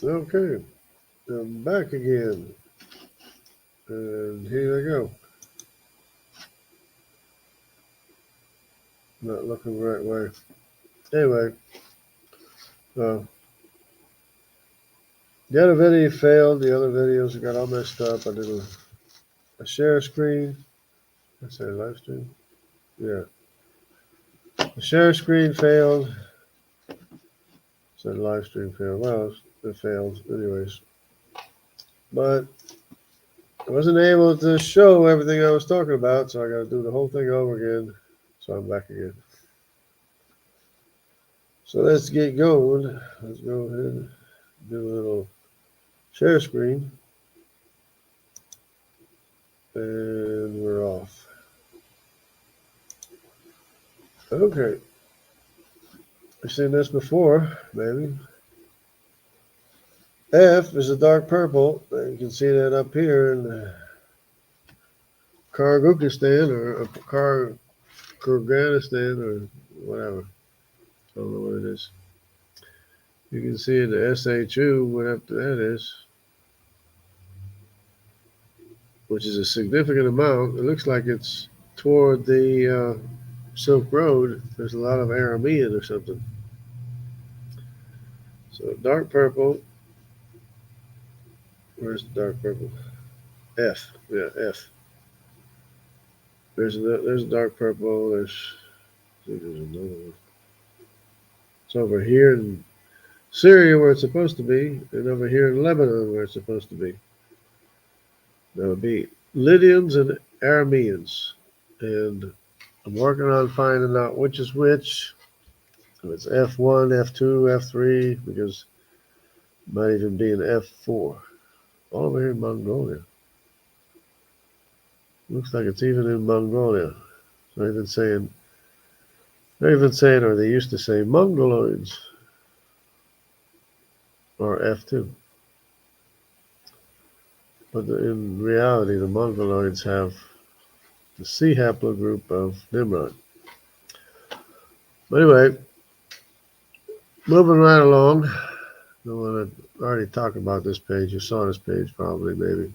Okay, I'm back again. And here I go. Not looking the right way. Anyway, uh, the other video failed. The other videos got all messed up. I did a share screen. I say live stream. Yeah. The share screen failed. Said live stream failed. Well, it failed anyways. But I wasn't able to show everything I was talking about, so I got to do the whole thing over again. So I'm back again. So let's get going. Let's go ahead and do a little share screen. And we're off. Okay. I've seen this before, maybe. F is a dark purple. You can see that up here in Kyrgyzstan or Kyrgyzstan or whatever. I don't know what it is. You can see the SHU, whatever that is, which is a significant amount. It looks like it's toward the Silk Road. There's a lot of Aramean or something. So dark purple. Where's the dark purple? F. Yeah, F. There's a dark purple. There's another one. It's over here in Syria where it's supposed to be, and over here in Lebanon where it's supposed to be. That would be Lydians and Arameans. And I'm working on finding out which is which. If it's F1, F2, F3, because it might even be an F4. All over here in Mongolia. Looks like it's even in Mongolia. So they're even saying, or they used to say, Mongoloids, or F2. But in reality, the Mongoloids have the C haplogroup of Nimrod. But anyway, moving right along. I don't want to already talk about this page. You saw this page probably, maybe.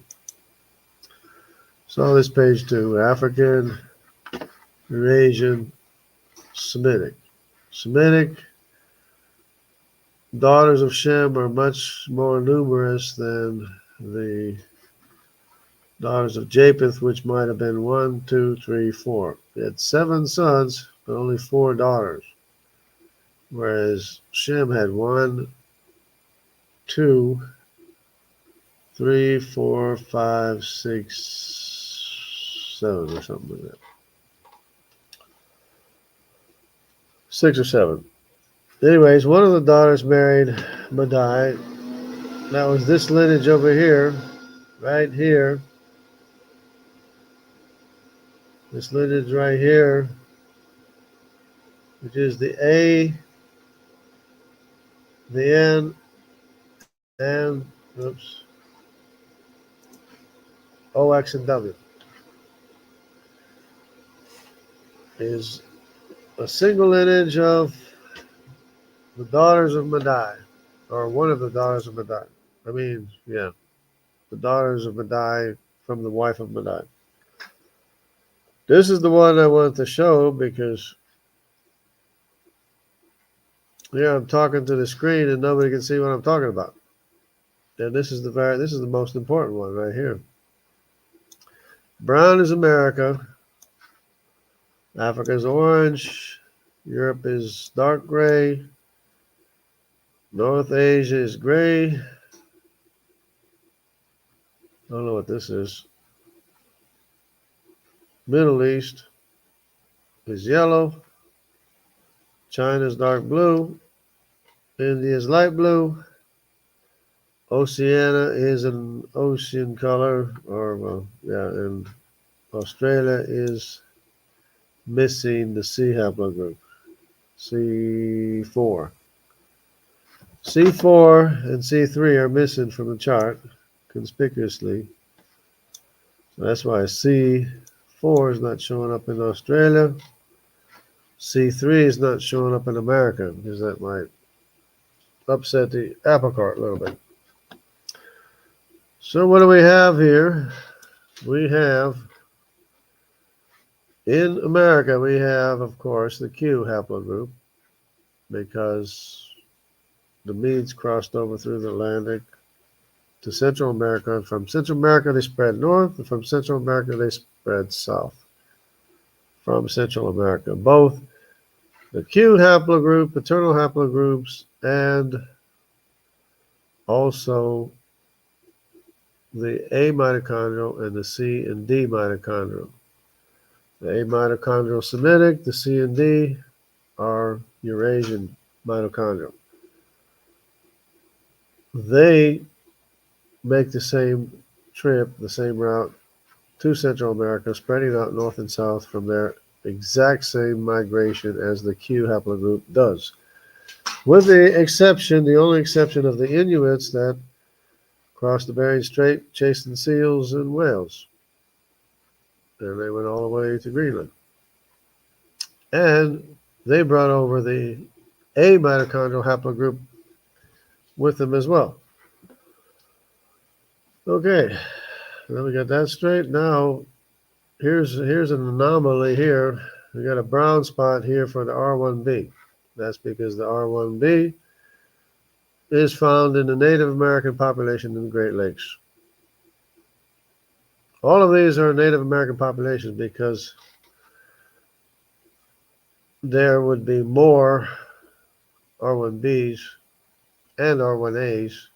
Saw this page too. African, Eurasian, Semitic. Semitic daughters of Shem are much more numerous than the daughters of Japheth, which might have been 1, 2, 3, 4. He had 7 sons, but only 4 daughters. Whereas Shem had 1, 2, 3, 4, 5, 6, 7 or something like that. 6 or 7. Anyways, one of the daughters married Madai. That was this lineage over here, right here. This lineage right here, which is the A, the N, and, O, X, and W, is a single lineage of the daughters of Madai, or one of the daughters of Madai. The daughters of Madai from the wife of Madai. This is the one I wanted to show because I'm talking to the screen and nobody can see what I'm talking about. And this is the most important one right here. Brown is America. Africa is orange. Europe is dark gray. North Asia is gray. I don't know what this is. Middle East is yellow. China is dark blue. India is light blue. Oceania is an ocean color, and Australia is missing the C haplogroup, C4. C4 and C3 are missing from the chart conspicuously. So that's why C4 is not showing up in Australia. C3 is not showing up in America because that might upset the apple cart a little bit. So what do we have here? We have, in America, we have, of course, the Q haplogroup, because the Medes crossed over through the Atlantic to Central America. And from Central America, they spread north, and from Central America, they spread south. From Central America, both the Q haplogroup, paternal haplogroups, and also the A mitochondrial and the C and D mitochondrial. The A mitochondrial Semitic, the C and D are Eurasian mitochondrial. They make the same trip, the same route to Central America, spreading out north and south from their exact same migration as the Q haplogroup does. With the exception, the only exception of the Inuits that crossed the Bering Strait chasing seals and whales. And they went all the way to Greenland. And they brought over the A mitochondrial haplogroup with them as well. Okay, then we got that straight. Now, here's an anomaly here. We got a brown spot here for the R1b. That's because the R1b is found in the Native American population in the Great Lakes. All of these are Native American populations because there would be more R1bs and R1as.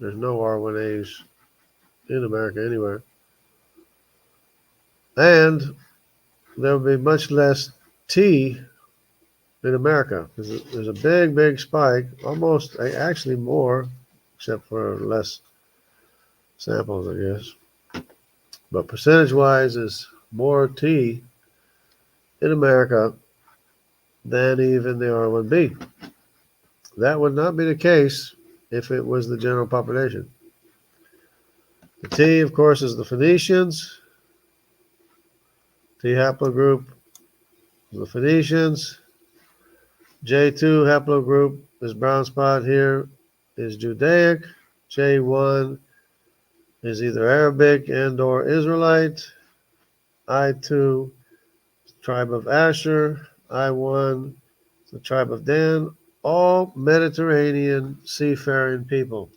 There's no R1as in America anywhere. And there will be much less T in America. There's a big spike, almost actually more, except for less samples, I guess. But percentage-wise, is more T in America than even the R1b. That would not be the case if it was the general population. The T, of course, is the Phoenicians. T haplogroup is the Phoenicians. J2 haplogroup, this brown spot here, is Judaic. J1 is either Arabic and or Israelite. I2, tribe of Asher. I1, the tribe of Dan. All Mediterranean seafaring people.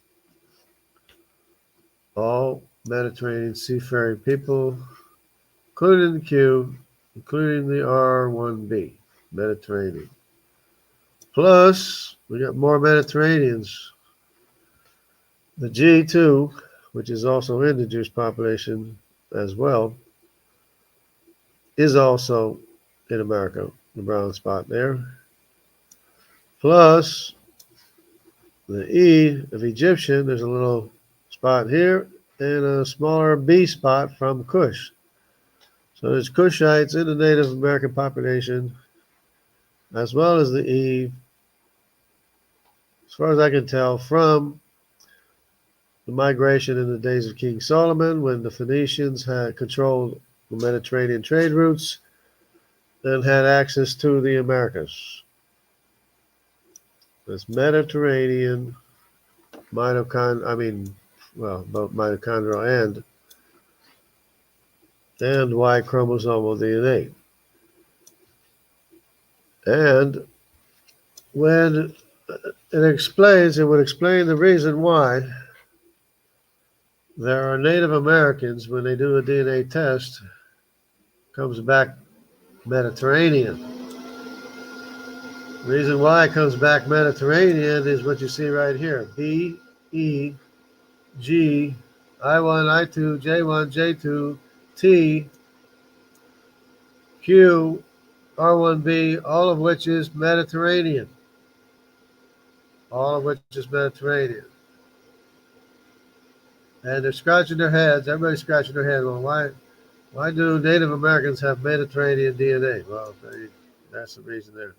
All Mediterranean seafaring people, including the Q, including the R1b, Mediterranean. Plus, we got more Mediterraneans. The G2, which is also in the Jewish population as well, is also in America, the brown spot there. Plus, the E of Egyptian, there's a little spot here and a smaller B spot from Kush. So there's Kushites in the Native American population, as well as the E, as far as I can tell, from the migration in the days of King Solomon, when the Phoenicians had controlled the Mediterranean trade routes and had access to the Americas. This Mediterranean both mitochondrial and Y chromosomal DNA. And when it would explain the reason why there are Native Americans, when they do a DNA test, comes back Mediterranean. The reason why it comes back Mediterranean is what you see right here. B, E, G, I1, I2, J1, J2, T, Q, R1b, all of which is Mediterranean. All of which is Mediterranean. And they're scratching their heads. Everybody's scratching their head. Well, why do Native Americans have Mediterranean DNA? Well, that's the reason there.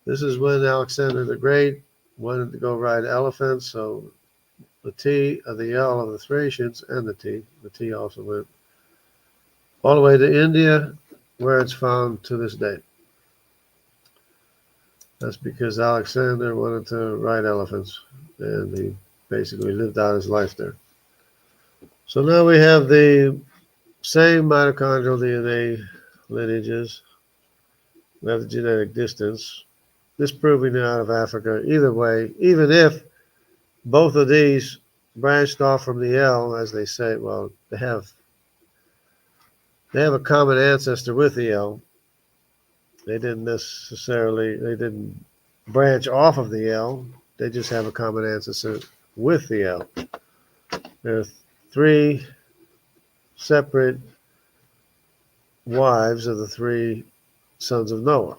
This is when Alexander the Great wanted to go ride elephants. So the T of the L of the Thracians and the T also went all the way to India, where it's found to this day. That's because Alexander wanted to ride elephants, and he basically lived out his life there. So now we have the same mitochondrial DNA lineages. We have the genetic distance. This proving out of Africa. Either way, even if both of these branched off from the L, as they say, well, they have a common ancestor with the L. They didn't branch off of the L. They just have a common ancestor with the L. There are three separate wives of the three sons of Noah.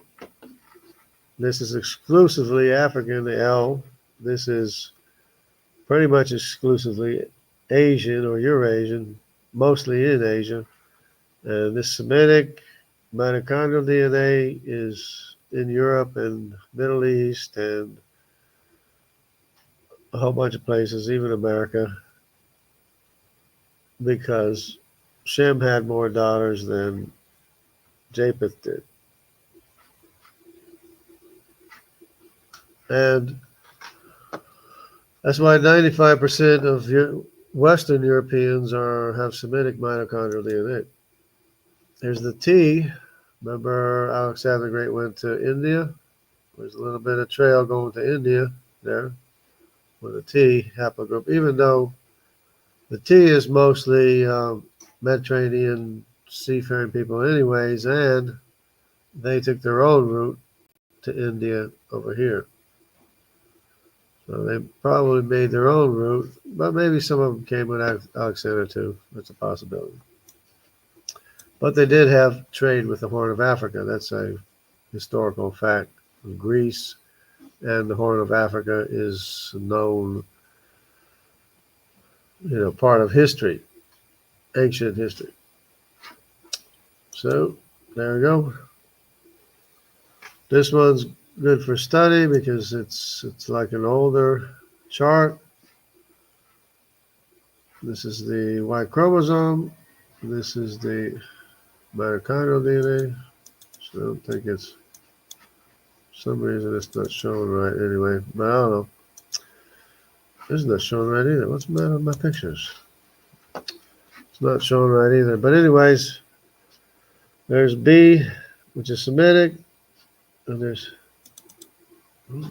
This is exclusively African, the L. This is pretty much exclusively Asian or Eurasian, mostly in Asia. And this Semitic mitochondrial DNA is in Europe and Middle East and a whole bunch of places, even America, because Shem had more daughters than Japheth did. And that's why 95% of Western Europeans have Semitic mitochondrial DNA. There's the T. Remember Alexander the Great went to India? There's a little bit of trail going to India there with a T haplogroup, even though the T is mostly Mediterranean seafaring people anyways, and they took their own route to India over here. So they probably made their own route, but maybe some of them came with Alexander too. That's a possibility. But they did have trade with the Horn of Africa. That's a historical fact. Greece and the Horn of Africa is known, part of history, ancient history. So there we go. This one's good for study because it's like an older chart. This is the Y chromosome. This is the mitochondrial DNA. So I don't think it's, for some reason it's not showing right anyway, but I don't know. This is not showing right either. What's the matter with my pictures? It's not showing right either. But anyways, there's B, which is Semitic, and there's, what's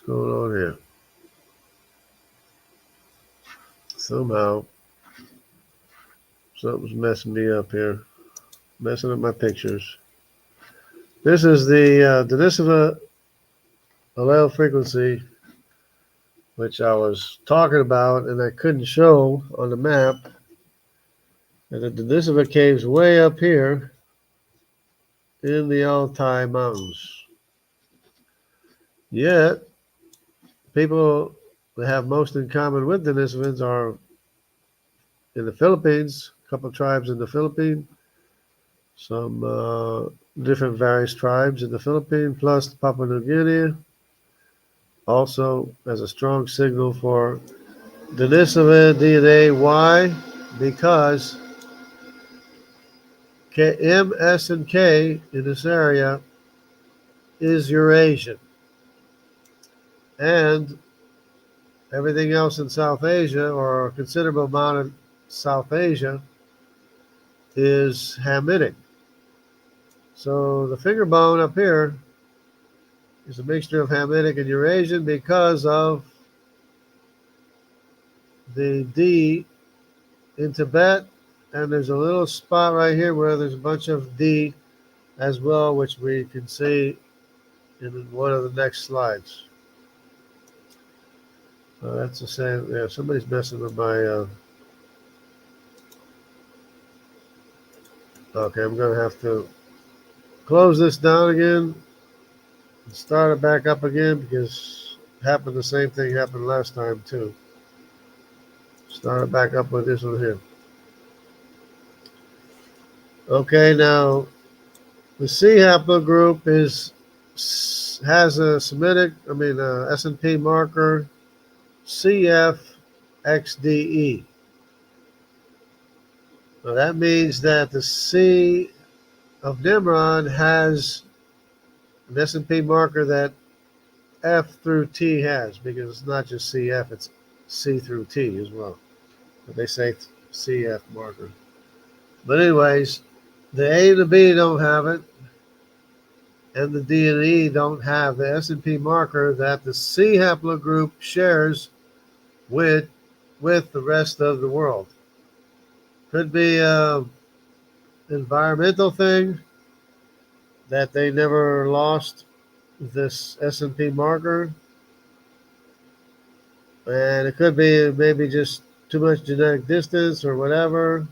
going on here? Somehow, something's messing me up here, messing up my pictures. This is the Denisova allele frequency, which I was talking about, and I couldn't show on the map. And the Denisova caves way up here in the Altai Mountains. Yet, people that have most in common with Denisovans are in the Philippines, a couple of tribes in the Philippines, some different various tribes in the Philippines, plus Papua New Guinea. Also as a strong signal for Denisovan DNA. Why? Because M, S, and K in this area is Eurasian. And everything else in South Asia, or a considerable amount of South Asia, is Hamitic. So the finger bone up here is a mixture of Hamitic and Eurasian because of the D in Tibet, and there's a little spot right here where there's a bunch of D as well, which we can see in one of the next slides. That's the same. Yeah, somebody's messing with my. Okay, I'm going to have to close this down again and start it back up again because the same thing happened last time too. Start it back up with this one here. Okay, now the C haplogroup has a Semitic, S&P marker CFXDE. Now that means that the C of Nimrod has an S&P marker that F through T has, because it's not just CF, it's C through T as well. but they say CF marker. But anyways, the A and the B don't have it, and the D and E don't have the S&P marker that the C haplogroup shares with the rest of the world. Could be an environmental thing that they never lost this S&P marker, and it could be maybe just too much genetic distance or whatever.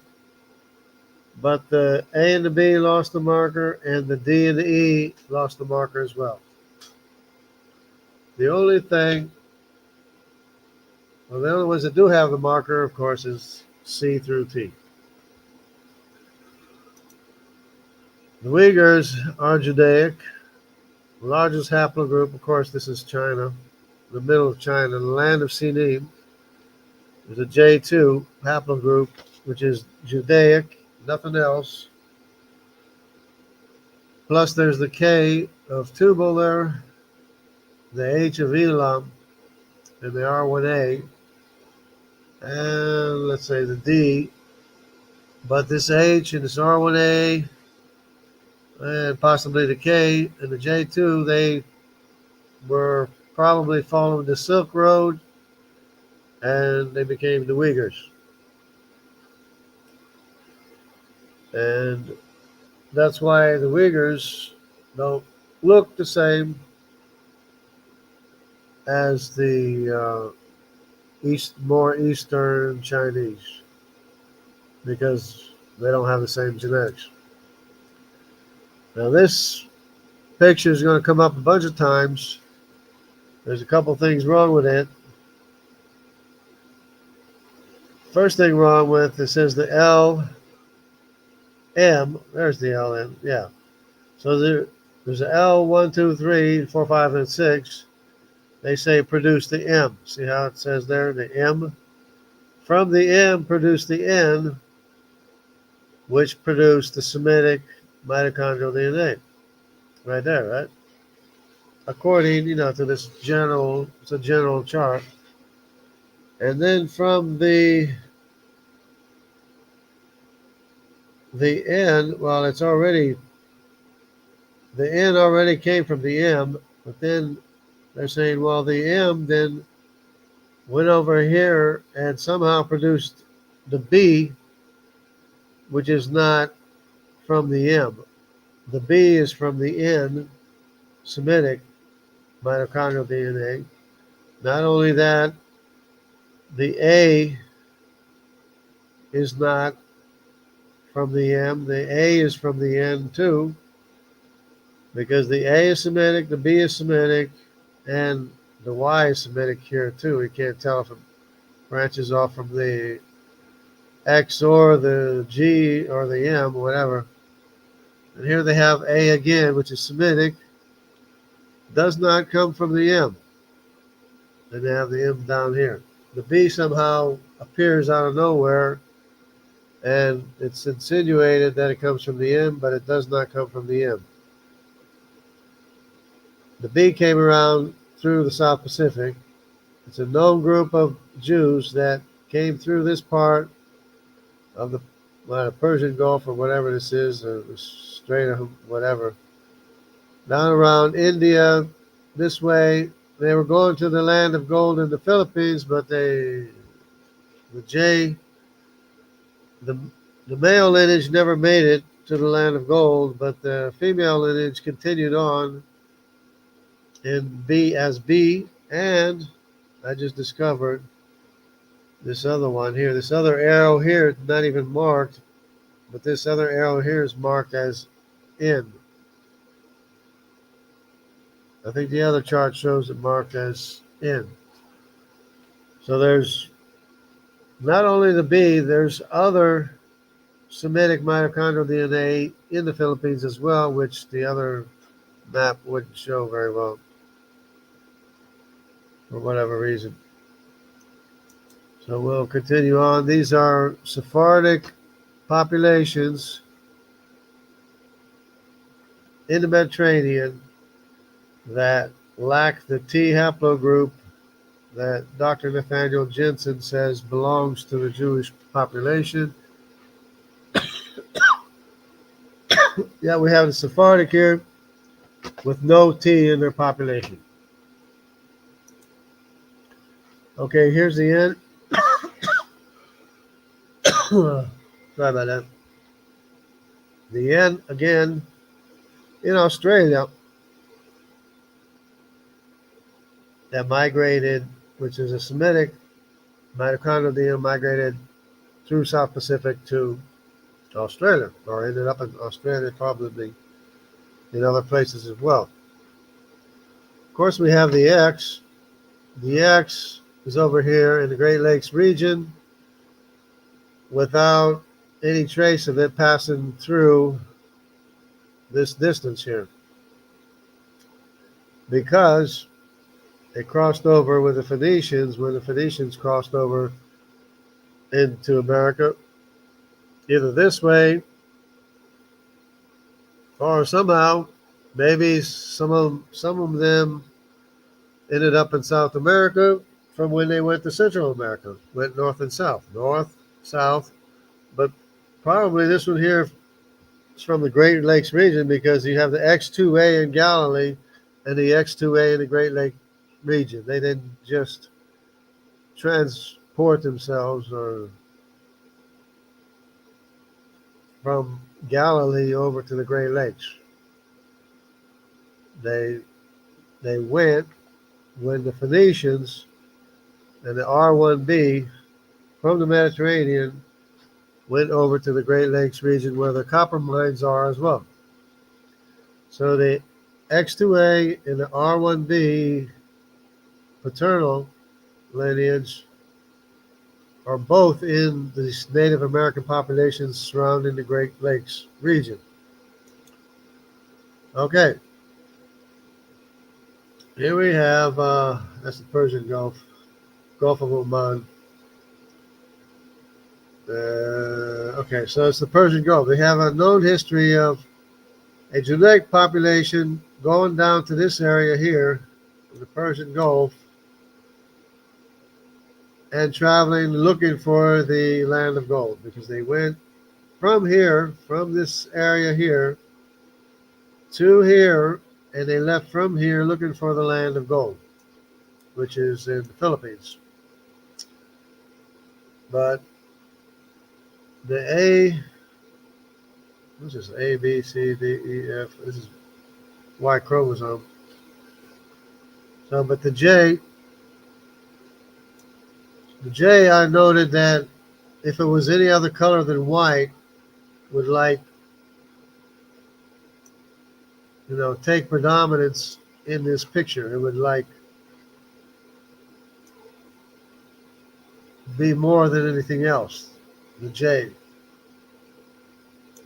But the A and the B lost the marker, and the D and the E lost the marker as well. The only thing, well, the only ones that do have the marker, of course, is C through T. The Uyghurs are Judaic. The largest haplogroup, of course, this is China, the middle of China, the land of Sinim. There's a J2 haplogroup, which is Judaic, nothing else. Plus, there's the K of Tubal there, the H of Elam, and the R1A, and let's say the D. But this H and this R1A, and possibly the K and the J2, they were probably following the Silk Road, and they became the Uyghurs. And that's why the Uyghurs don't look the same as the more Eastern Chinese, because they don't have the same genetics. Now this picture is going to come up a bunch of times. There's a couple things wrong with it. First thing wrong with it says the LM. There's the LM. Yeah. So there's a L 1, 2, 3, 4, 5, and 6. They say produce the M. See how it says there, the M? From the M produce the N, which produced the Semitic mitochondrial DNA. Right there, right? According, to this it's a general chart. And then from the N, well, the N already came from the M, but then they're saying, well, the M then went over here and somehow produced the B, which is not from the M. The B is from the N, Semitic mitochondrial DNA. Not only that, the A is not from the M. The A is from the N too, because the A is Semitic, the B is Semitic, and the Y is Semitic here too. We can't tell if it branches off from the X or the G or the M, whatever. And here they have A again, which is Semitic, does not come from the M. And they have the M down here. The B somehow appears out of nowhere, and it's insinuated that it comes from the M, but it does not come from the M. The B came around through the South Pacific. It's a known group of Jews that came through this part of the Persian Gulf or whatever this is, or the Strait of whatever, down around India this way. They were going to the land of gold in the Philippines, but the male lineage never made it to the land of gold, but the female lineage continued on in B as B, and I just discovered this other one here. This other arrow here, not even marked, but this other arrow here is marked as N. I think the other chart shows it marked as N. So there's not only the B, there's other Semitic mitochondrial DNA in the Philippines as well, which the other map wouldn't show very well for whatever reason. So we'll continue on. These are Sephardic populations in the Mediterranean that lack the T haplogroup that Dr. Nathaniel Jensen says belongs to the Jewish population. Yeah, we have the Sephardic here with no T in their population. Okay, here's the end. Sorry about that. The end again in Australia that migrated, which is a Semitic mitochondrial migrated through South Pacific to Australia, or ended up in Australia, probably in other places as well. Of course, we have the X. The X is over here in the Great Lakes region without any trace of it passing through this distance here, because it crossed over with the Phoenicians when the Phoenicians crossed over into America, either this way or somehow maybe some of them ended up in South America from when they went to Central America, went north and south, north, south, but probably this one here is from the Great Lakes region, because you have the X2A in Galilee and the X2A in the Great Lake region. They didn't just transport themselves or from Galilee over to the Great Lakes. They they went when the Phoenicians and the R1B from the Mediterranean went over to the Great Lakes region where the copper mines are as well. So the X2A and the R1B paternal lineage are both in the Native American populations surrounding the Great Lakes region. Okay, here we have, that's the Persian Gulf, Gulf of Oman. Okay, so it's the Persian Gulf. They have a known history of a genetic population going down to this area here, the Persian Gulf, and traveling looking for the land of gold, because they went from here, from this area here, to here, and they left from here looking for the land of gold, which is in the Philippines. But the A, this is A, B, C, D, E, F, this is Y chromosome. So, but the J, I noted that if it was any other color than white, would take predominance in this picture. It would be more than anything else, the J,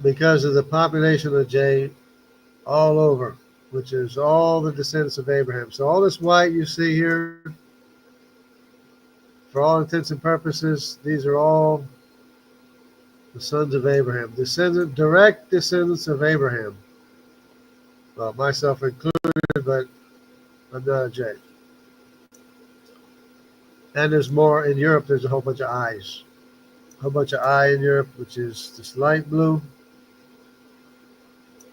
because of the population of the J all over, which is all the descendants of Abraham. So all this white you see here, for all intents and purposes, these are all the sons of Abraham, direct descendants of Abraham. Well, myself included, but I'm not a J. And there's more in Europe. There's a whole bunch of I's. A whole bunch of I in Europe, which is this light blue.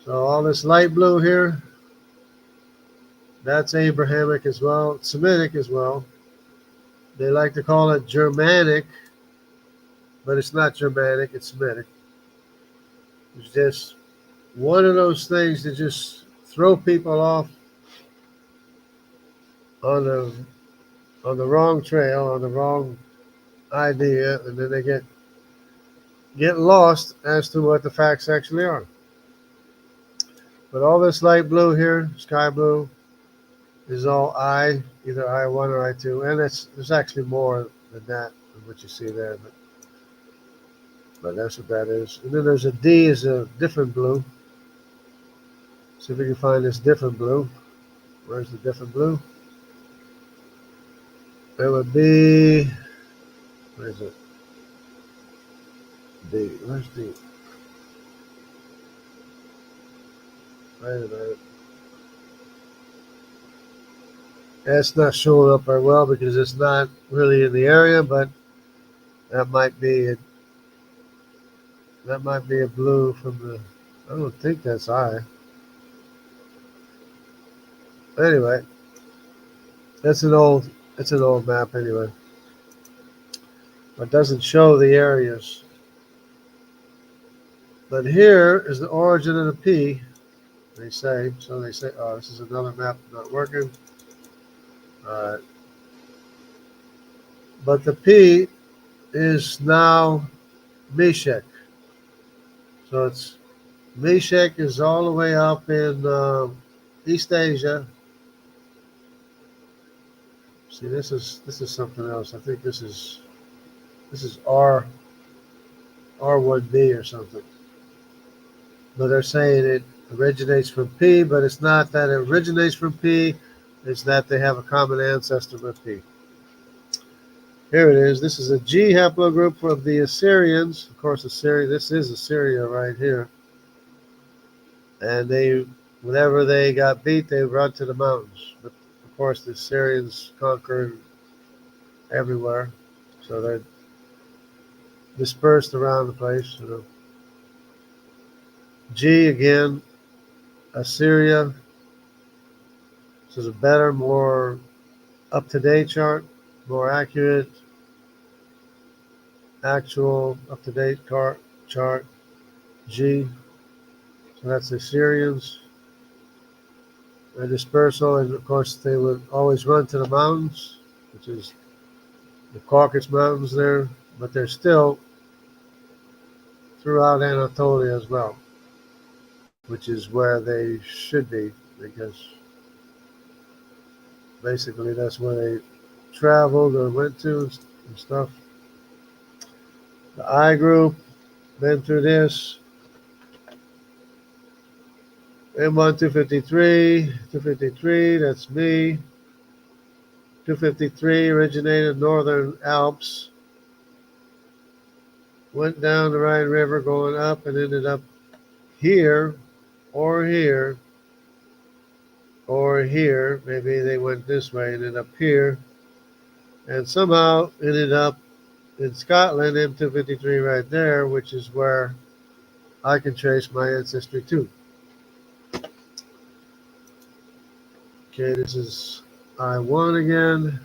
So all this light blue here, that's Abrahamic as well, Semitic as well. They like to call it Germanic, but it's not Germanic, it's Semitic. It's just one of those things that just throw people off on the wrong trail, on the wrong idea, and then they get lost as to what the facts actually are. But all this light blue here, sky blue, is all I, either I1 or I2, and there's actually more than that, than what you see there, but that's what that is. And then there's a D, is a different blue. See if we can find this different blue. Where's the different blue? It would be, where is it? D. Where's D? Wait a minute. It's not showing up very well because it's not really in the area, but that might be a, that might be a blue from the. I don't think that's I. Anyway, that's an old. It's an old map anyway. It doesn't show the areas. But here is the origin of the P. They say so. They say, oh, this is another map not working. All right. But the P is now Meshech. So it's Meshech is all the way up in East Asia. See, this is something else. I think this is R1B or something. But they're saying it originates from P, but it's not that it originates from P. It's that they have a common ancestor with P. Here it is. This is a G haplogroup of the Assyrians. Of course, Assyria. This is Assyria right here. And they, whenever they got beat, they run to the mountains. But of course, the Assyrians conquered everywhere, so they're dispersed around the place. You know. G again, Assyria. This is a better, more up-to-date chart, more accurate, actual up-to-date chart. G. So that's the Assyrians. Their dispersal, and of course they would always run to the mountains, which is the Caucasus Mountains there, but they're still throughout Anatolia as well, which is where they should be, because basically that's where they traveled or went to and stuff. The I group, been through this. M1 253, that's me. 253 originated Northern Alps, went down the Rhine River going up and ended up here or here or here. Maybe they went this way, ended up here, and somehow ended up in Scotland, M253 right there, which is where I can trace my ancestry to. Okay, this is I1 again,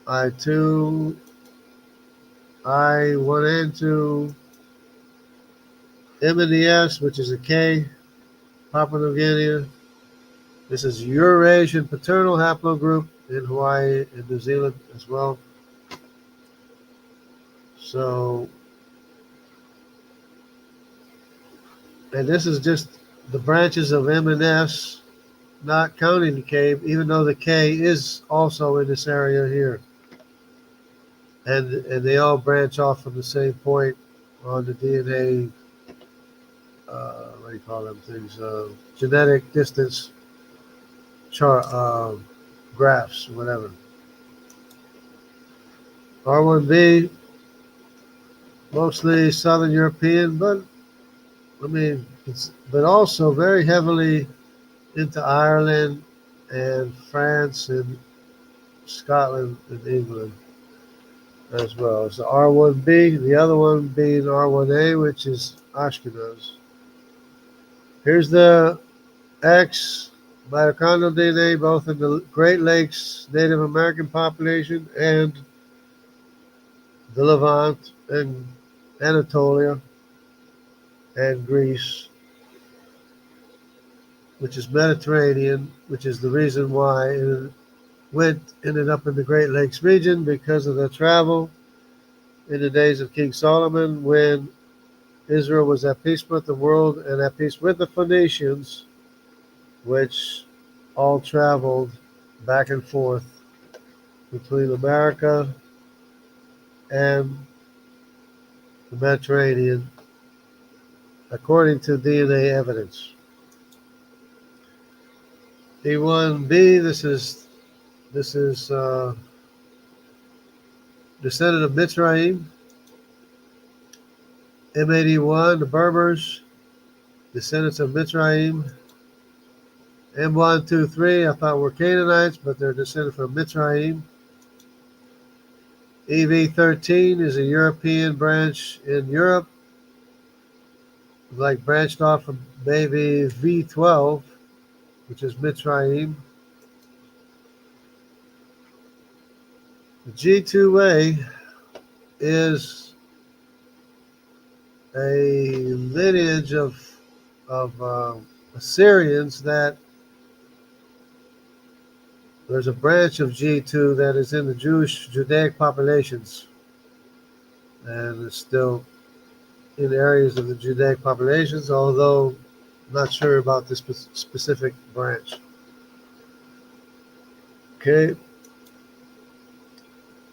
I2, I1 and 2, M and the S, which is a K, Papua New Guinea. This is Eurasian paternal haplogroup in Hawaii and New Zealand as well. So, and this is just the branches of M and S, not counting the K, even though the K is also in this area here. And they all branch off from the same point on the DNA, what do you call them things, genetic distance chart, graphs, whatever. R1B, mostly Southern European, but I mean, but also very heavily into Ireland and France and Scotland and England as well. So R1B, the other one being R1A, which is Ashkenaz. Here's the X mitochondrial DNA, both in the Great Lakes Native American population and the Levant and Anatolia and Greece, which is Mediterranean, which is the reason why it ended up in the Great Lakes region, because of the travel in the days of King Solomon, when Israel was at peace with the world and at peace with the Phoenicians, which all traveled back and forth between America and the Mediterranean, according to DNA evidence. E1B, this is descendant of Mitzrayim. M81, the Berbers, descendants of Mitzrayim. M123, I thought were Canaanites, but they're descended from Mitzrayim. EV13 is a European branch in Europe, like branched off from maybe V12, which is Mitzrayim. The G2A is a lineage of Assyrians that there's a branch of G2 that is in the Judaic populations, and it's still in areas of the Judaic populations, although I'm not sure about this specific branch. Okay,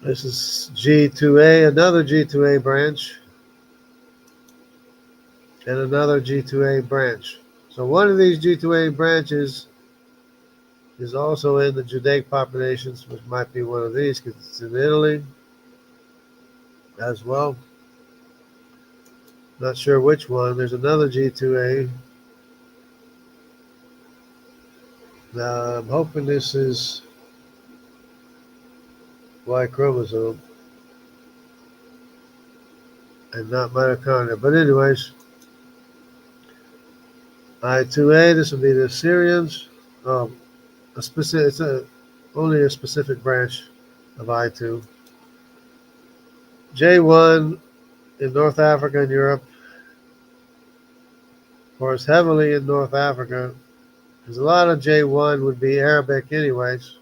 this is G2A, another G2A branch, and another G2A branch. So one of these G2A branches is also in the Judaic populations, which might be one of these because it's in Italy as well. Not sure which one. There's another G2A. Now, I'm hoping this is Y chromosome and not mitochondria. But anyways, I2A, this will be the Assyrians. It's only a specific branch of I2. J1 in North Africa and Europe. Of course, heavily in North Africa, because a lot of J1 would be Arabic anyways.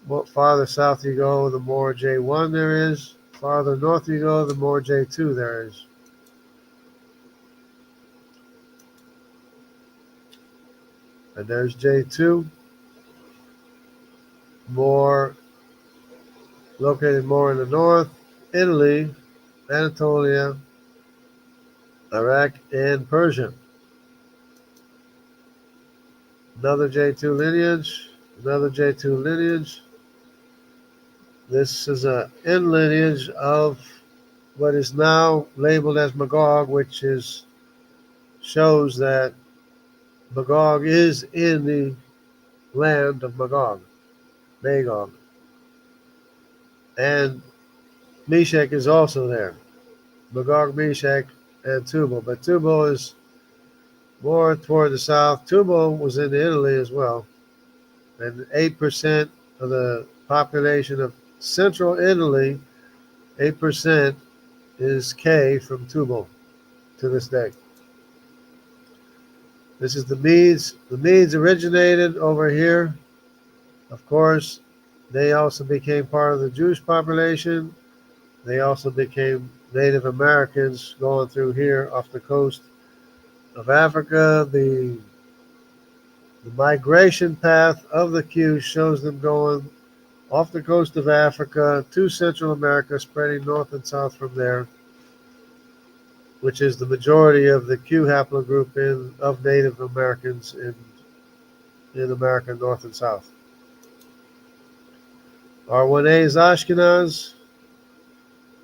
The farther south you go, the more J1 there is. Farther north you go, the more J2 there is. And there's J2, located more in the north, Italy, Anatolia, Iraq, and Persia. Another J2 lineage, another J2 lineage. This is an end lineage of what is now labeled as Magog, which shows that Magog is in the land of Magog. And Meshech is also there. Magog, Meshech, and Tubal. But Tubal is more toward the south. Tubal was in Italy as well. And 8% of the population of central Italy, 8% is K from Tubal to this day. This is the Medes. The Medes originated over here. Of course, they also became part of the Jewish population. They also became Native Americans going through here off the coast of Africa. The migration path of the Q shows them going off the coast of Africa to Central America, spreading north and south from there, which is the majority of the Q haplogroup of Native Americans in America, north and south. R1A is Ashkenaz.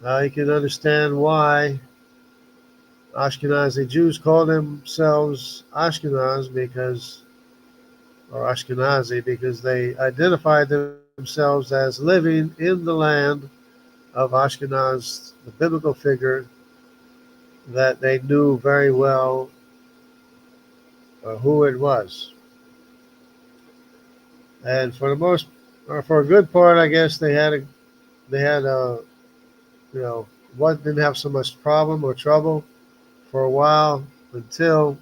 Now you can understand why Ashkenazi Jews call themselves Ashkenaz Ashkenazi because they identified themselves as living in the land of Ashkenaz, the biblical figure that they knew very well who it was. And for a good part, I guess they had one didn't have so much problem or trouble for a while until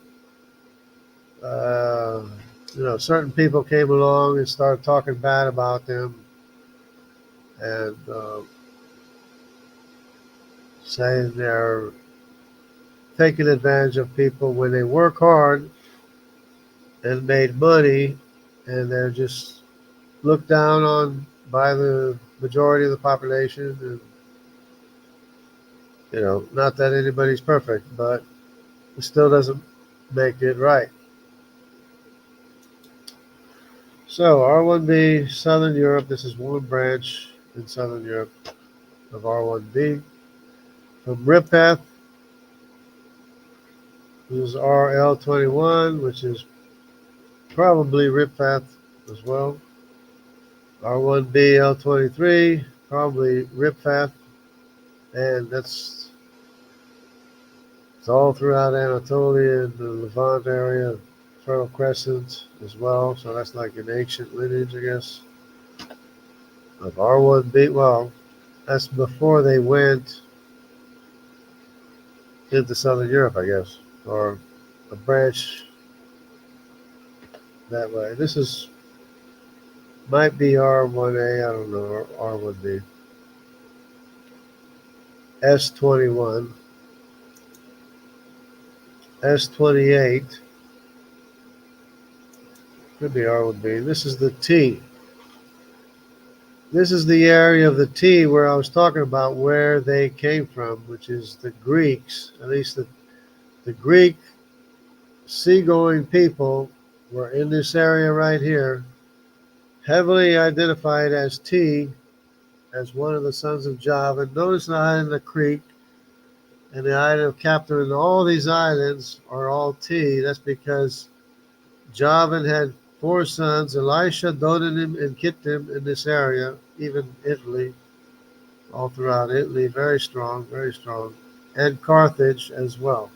certain people came along and started talking bad about them and saying they're taking advantage of people when they work hard and made money, and they're just looked down on by the majority of the population. And not that anybody's perfect, but it still doesn't make it right. So R1b, Southern Europe. This is one branch in Southern Europe of R1b. From Ripath, this is RL21, which is Probably Ripfath as well. R1B L23, probably Ripfath, and it's all throughout Anatolia and the Levant area, Fertile Crescent as well. So that's like an ancient lineage, I guess, of R1B. Well, that's before they went into Southern Europe, I guess, or a branch that way. This is might be R1A, I don't know, or R1B. S21, S28, could be R1B. This is the T. This is the area of the T where I was talking about where they came from, which is the Greeks. At least the Greek seagoing people were in this area right here, heavily identified as T, as one of the sons of Java. Notice the island of Crete and the island of Captain, and all these islands are all T. That's because Javan had four sons, Elisha, Dodanim, and Kittim in this area, even Italy, all throughout Italy, very strong, and Carthage as well,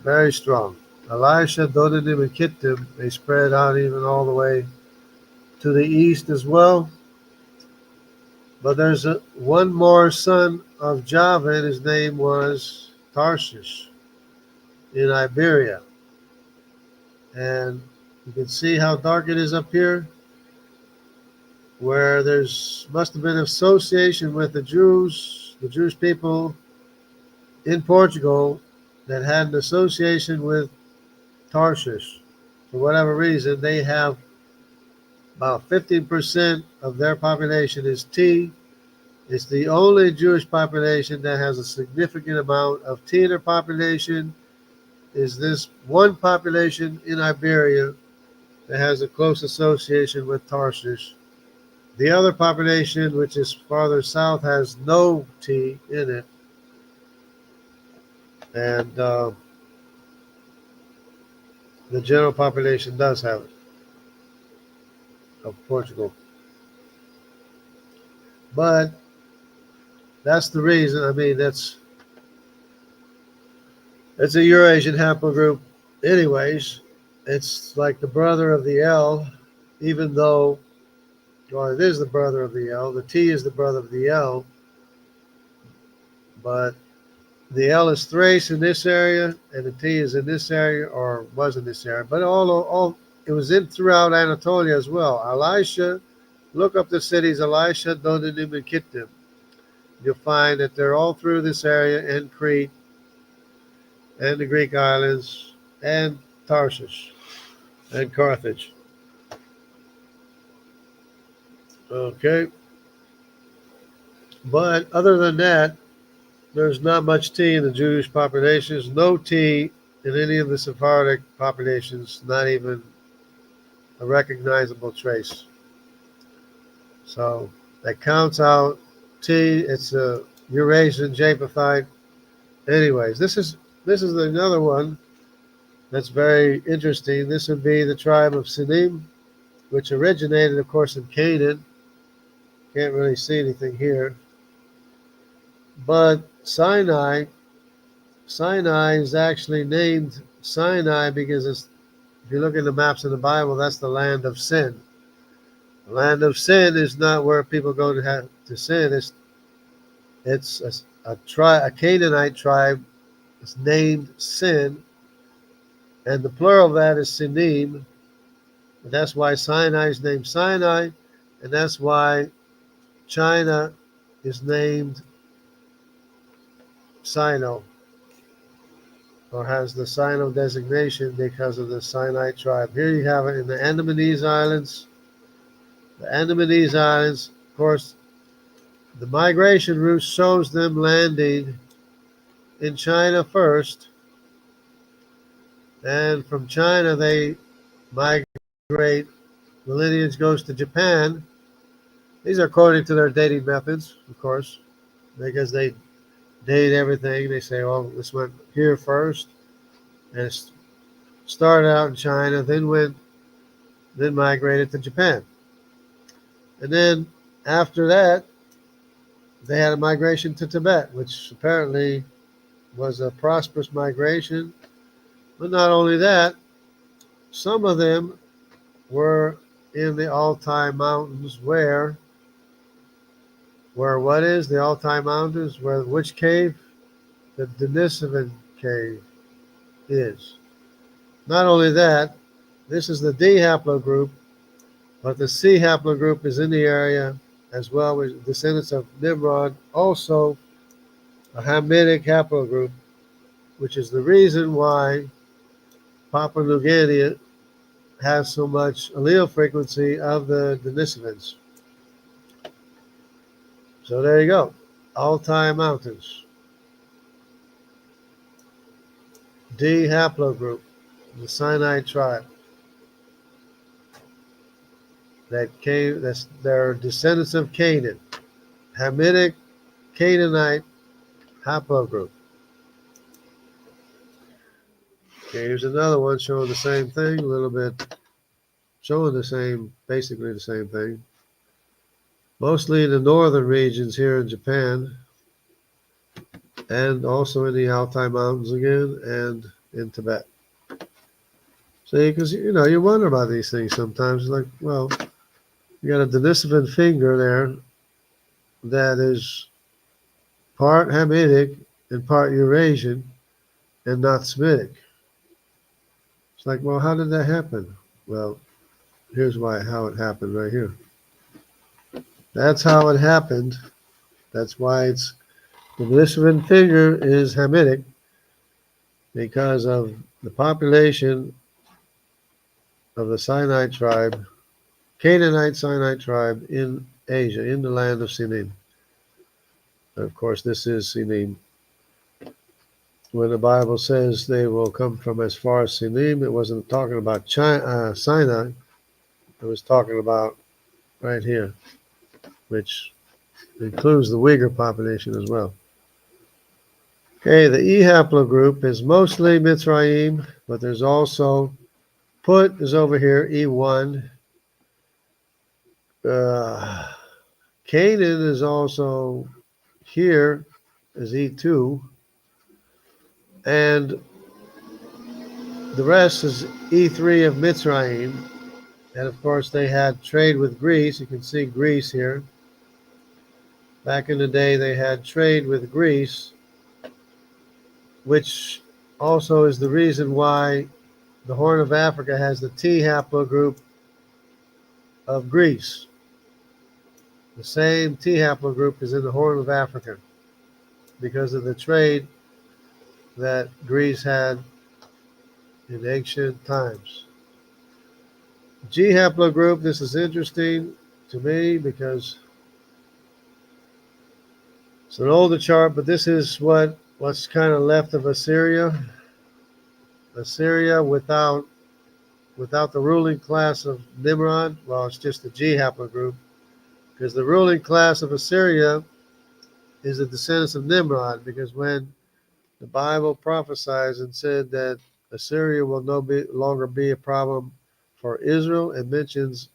very strong. Elisha, Dodanim, and Kittim, they spread out even all the way to the east as well. But there's one more son of Javan. His name was Tarshish in Iberia. And you can see how dark it is up here, where there's must have been association with the Jewish people in Portugal that had an association with Tarshish. For whatever reason, they have about 15% of their population is T. It's the only Jewish population that has a significant amount of T in their population. Is this one population in Iberia that has a close association with Tarshish. The other population, which is farther south, has no T in it. And the general population does have it, of Portugal. But that's the reason. I mean, it's a Eurasian haplogroup anyways. It's like the brother of the L, even though, well, it is the brother of the L. The T is the brother of the L. But the L is Thrace in this area, and the T is in this area, or was in this area. But all it was in throughout Anatolia as well. Elisha, look up the cities, Elisha, Dodanim, and Kittim. You'll find that they're all through this area, and Crete, and the Greek islands, and Tarshish, and Carthage. Okay. But other than that, there's not much T in the Jewish populations, no T in any of the Sephardic populations, not even a recognizable trace. So that counts out T. It's a Eurasian Japhethite. Anyways, this is another one that's very interesting. This would be the tribe of Sinim, which originated, of course, in Canaan. Can't really see anything here. But Sinai is actually named Sinai because if you look at the maps of the Bible, that's the land of sin. The land of sin is not where people go to sin. It's a Canaanite tribe. It's named Sin, and the plural of that is Sinim. And that's why Sinai is named Sinai, and that's why China is named Sino, or has the Sino designation because of the Sinite tribe. Here you have it in the Andamanese Islands. The Andamanese Islands, of course, the migration route shows them landing in China first, and from China they migrate. The lineage goes to Japan. These are according to their dating methods, of course, because they date everything. They say, well, this went here first, and started out in China, then migrated to Japan. And then after that, they had a migration to Tibet, which apparently was a prosperous migration. But not only that, some of them were in the Altai Mountains where what is the Altai Mountains? Where which cave? The Denisovan cave is. Not only that, this is the D haplogroup, but the C haplogroup is in the area as well as descendants of Nimrod, also a Hamitic haplogroup, which is the reason why Papua New Guinea has so much allele frequency of the Denisovans. So there you go. Altai Mountains. D haplogroup, the Sinai tribe. They're descendants of Canaan. Hamitic Canaanite haplogroup. Okay, here's another one showing the same thing, a little bit showing basically the same thing. Mostly in the northern regions here in Japan, and also in the Altai Mountains again, and in Tibet. See, because you wonder about these things sometimes. Like, well, you got a Denisovan finger there that is part Hamitic and part Eurasian and not Semitic. It's like, well, how did that happen? Well, here's how it happened right here. That's how it happened. That's why the Denisovan finger is Hamitic, because of the population of the Sinai tribe, Canaanite Sinai tribe in Asia, in the land of Sinim. And of course, this is Sinim. When the Bible says they will come from as far as Sinim, it wasn't talking about Sinai. It was talking about right here, which includes the Uyghur population as well. Okay, the E haplogroup is mostly Mitzrayim, but there's also Put is over here, E1. Canaan is also here as E2. And the rest is E3 of Mitzrayim. And of course, they had trade with Greece. You can see Greece here. Back in the day, they had trade with Greece, which also is the reason why the Horn of Africa has the T haplogroup of Greece. The same T haplogroup is in the Horn of Africa because of the trade that Greece had in ancient times. G haplogroup, this is interesting to me because it's an older chart, but this is what's kind of left of Assyria. Assyria without the ruling class of Nimrod. Well, it's just the G haplogroup, because the ruling class of Assyria is the descendants of Nimrod, because when the Bible prophesies and said that Assyria will no longer be a problem for Israel, it mentions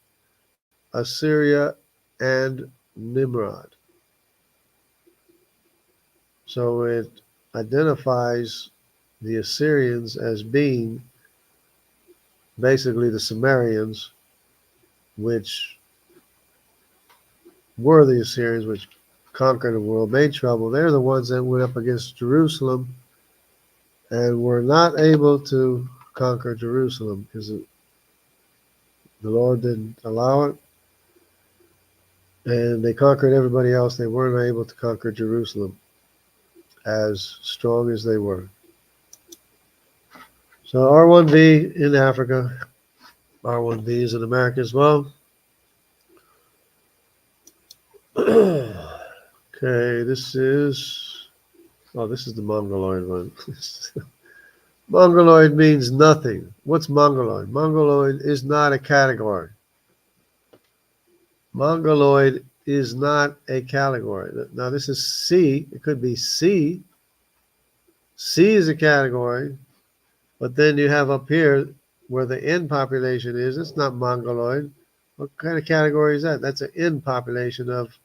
Assyria and Nimrod. So it identifies the Assyrians as being basically the Sumerians, which were the Assyrians, which conquered the world, made trouble. They're the ones that went up against Jerusalem and were not able to conquer Jerusalem because the Lord didn't allow it. And they conquered everybody else. They weren't able to conquer Jerusalem as strong as they were. So R1B in Africa, R1B is in America as well. Okay, this is the Mongoloid one. Mongoloid means nothing. What's Mongoloid? Mongoloid is not a category. Mongoloid is not a category. Now this is C. It could be C. C is a category. But then you have up here where the N population is, it's not Mongoloid. What kind of category is that? That's an N population of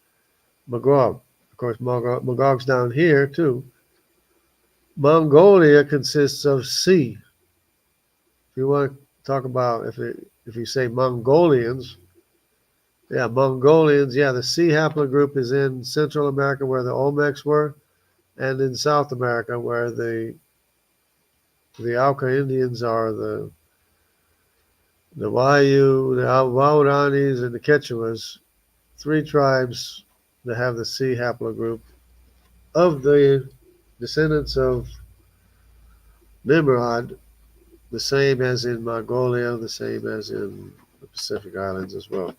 Magog. Of course, Magog's down here too. Mongolia consists of C. If you want to talk about if you say Mongolians, yeah, Mongolians, yeah, the C haplogroup is in Central America where the Olmecs were, and in South America where the Auca Indians are the Wayuu, the Waoranis, and the Quechuas, three tribes that have the C haplogroup of the descendants of Nimrod, the same as in Mongolia, the same as in the Pacific Islands as well.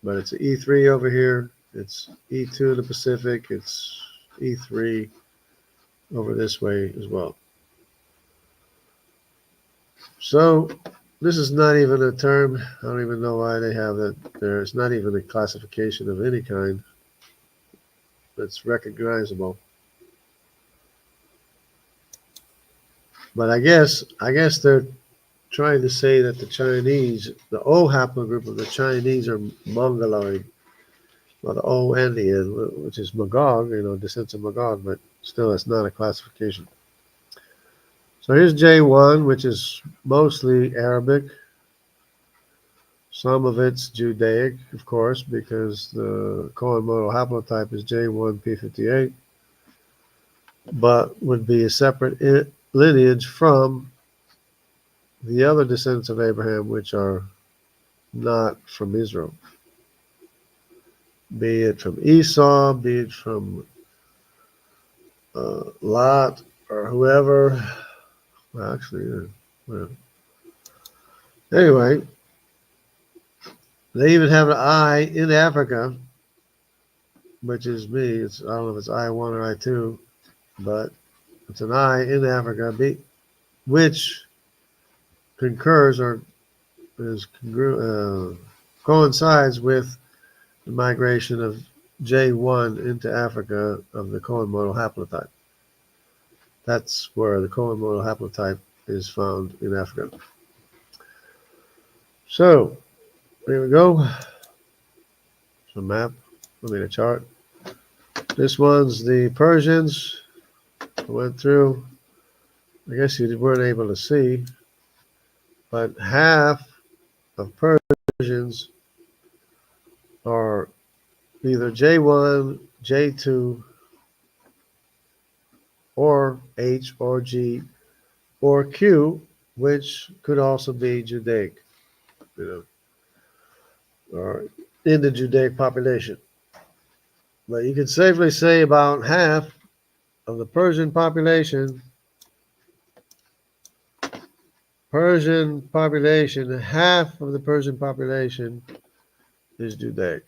But it's E3 over here, it's E2 in the Pacific, it's E3 over this way as well. So this is not even a term. I don't even know why they have that there. It's not even a classification of any kind that's recognizable. But I guess they're trying to say that the Chinese, the O haplogroup of the Chinese are Mongoloid. Well, the O and the N, which is Magog, descendants of Magog, but still it's not a classification. So here's J1, which is mostly Arabic. Some of it's Judaic, of course, because the Cohen-Model haplotype is J1P58, but would be a separate lineage from the other descendants of Abraham, which are not from Israel. Be it from Esau, be it from Lot, or whoever. Well, actually, anyway, they even have an I in Africa, which is me. I don't know if it's I1 or I2, but it's an I in Africa, which concurs or coincides with the migration of J1 into Africa of the Cohen-Model haplotype. That's where the Cohen-Model haplotype is found in Africa. So, here we go. It's a map, a chart. This one's the Persians. I went through. I guess you weren't able to see, but half of Persians are either J1, J2, or H or G or Q, which could also be Judaic, or in the Judaic population. But you can safely say about half of the Persian population, half of the Persian population is Judaic,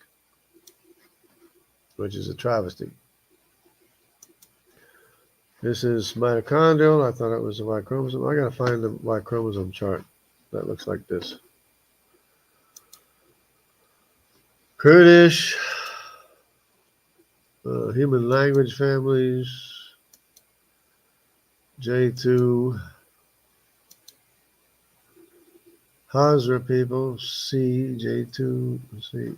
which is a travesty. This is mitochondrial. I thought it was a Y chromosome. I got to find the Y chromosome chart that looks like this. Kurdish, human language families, J2, Hazara people, C, J2, C.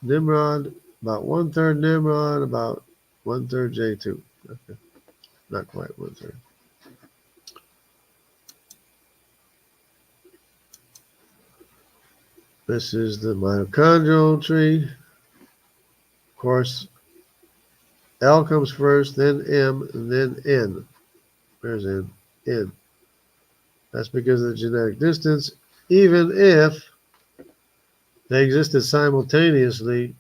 Nimrod, about 1/3 Nimrod, about 1/3 J2. Okay. Not quite 1/3. This is the mitochondrial tree. Of course, L comes first, then M, and then N. There's N. N. That's because of the genetic distance. Even if they existed simultaneously,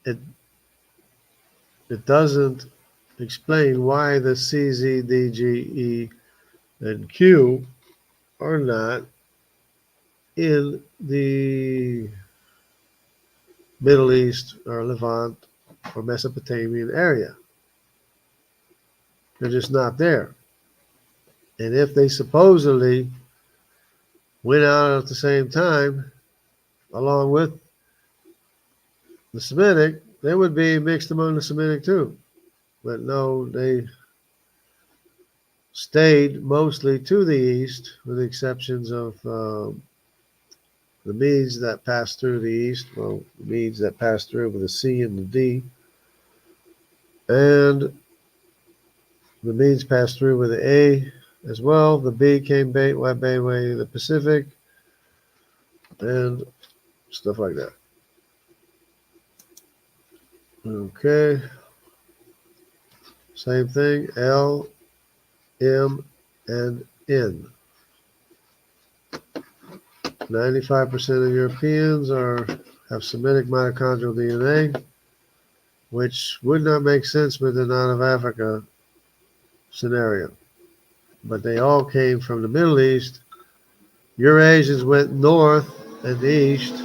it doesn't explain why the C, Z, D, G, E, and Q are not in the Middle East or Levant or Mesopotamian area. They're just not there. And if they supposedly went out at the same time, along with the Semitic, they would be mixed among the Semitic too. But no, they stayed mostly to the east, with the exceptions of the Medes that passed through the east. Well, the Medes that passed through with the C and the D. And the Medes passed through with the A as well. The B came way the Pacific, and stuff like that. Okay. Same thing. L, M, and N. 95% of Europeans have Semitic mitochondrial DNA, which would not make sense with the non of Africa scenario. But they all came from the Middle East. Eurasians went north and east.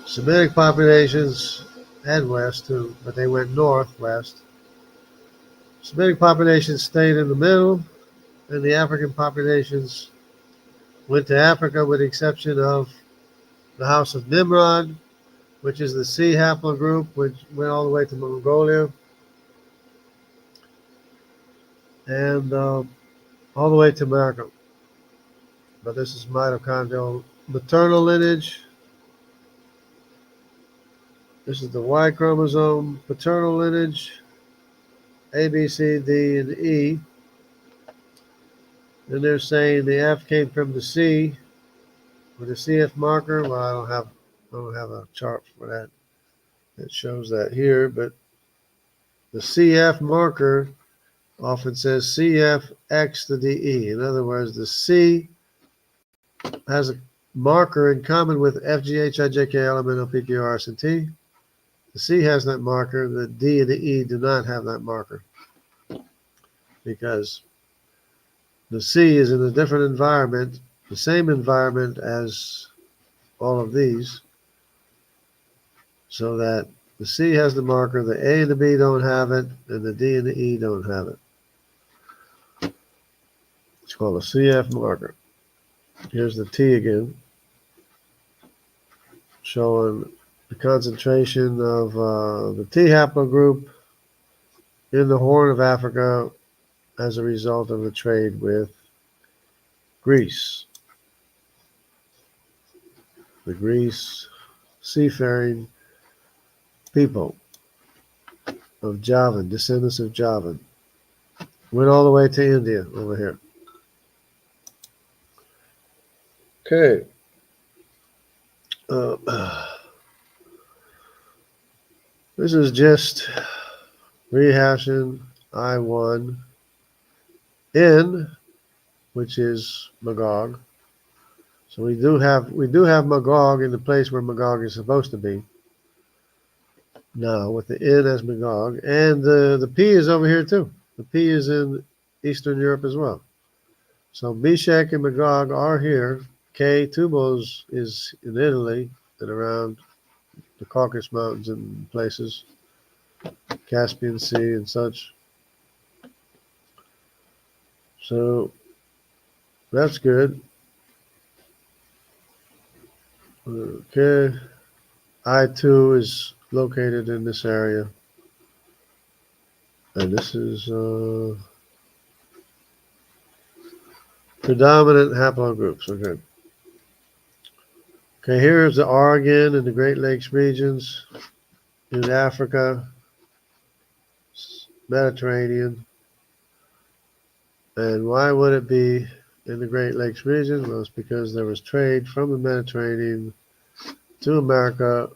Semitic populations and west too, but they went northwest. Semitic populations stayed in the middle, and the African populations went to Africa with the exception of the House of Nimrod, which is the C haplogroup, which went all the way to Mongolia, and all the way to America. But this is mitochondrial maternal lineage. This is the Y chromosome paternal lineage, A, B, C, D, and E. And they're saying the F came from the C with a CF marker. Well, I don't have a chart for that. It shows that here, but the CF marker often says CFX to DE. In other words, the C has a marker in common with FGHIJKLMNOPQRST. The C has that marker. The D and the E do not have that marker because the C is in a different environment, the same environment as all of these, so that the C has the marker, the A and the B don't have it, and the D and the E don't have it. It's called a CF marker. Here's the T again, showing the concentration of the T haplogroup in the Horn of Africa as a result of the trade with Greece. The Greece seafaring people of Javan, descendants of Javan, went all the way to India over here. Okay. This is just rehashing I1 N, which is Magog. So we do have Magog in the place where Magog is supposed to be. Now with the N as Magog, and the P is over here too. The P is in Eastern Europe as well. So Meshech and Magog are here. K Tubos is in Italy and around the Caucasus Mountains and places, Caspian Sea and such. So that's good. Okay. I2 is located in this area. And this is predominant haplogroups. Okay. Okay, here's the Oregon and the Great Lakes regions in Africa, Mediterranean. And why would it be in the Great Lakes region? Well, it's because there was trade from the Mediterranean to America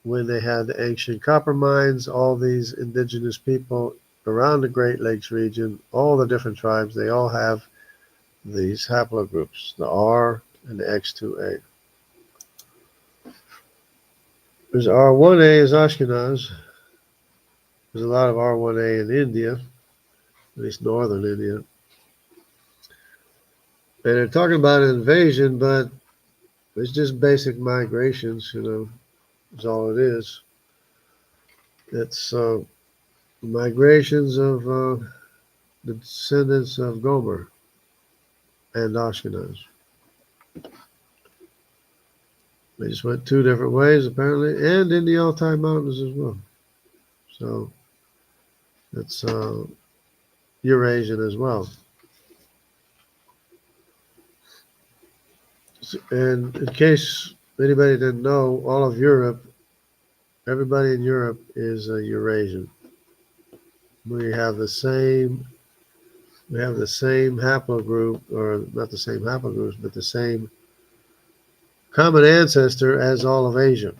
when they had the ancient copper mines. All these indigenous people around the Great Lakes region, all the different tribes, they all have these haplogroups, the R and the X2A. There's R1A is Ashkenaz. There's a lot of R1A in India, at least northern India. And they're talking about an invasion, but it's just basic migrations, is all it is. It's migrations of the descendants of Gomer and Ashkenaz. They just went two different ways, apparently, and in the Altai Mountains as well. So It's Eurasian as well. And in case anybody didn't know, all of Europe, everybody in Europe is a Eurasian. We have the same haplogroup, or not the same haplogroups, but the same common ancestor as all of Asia.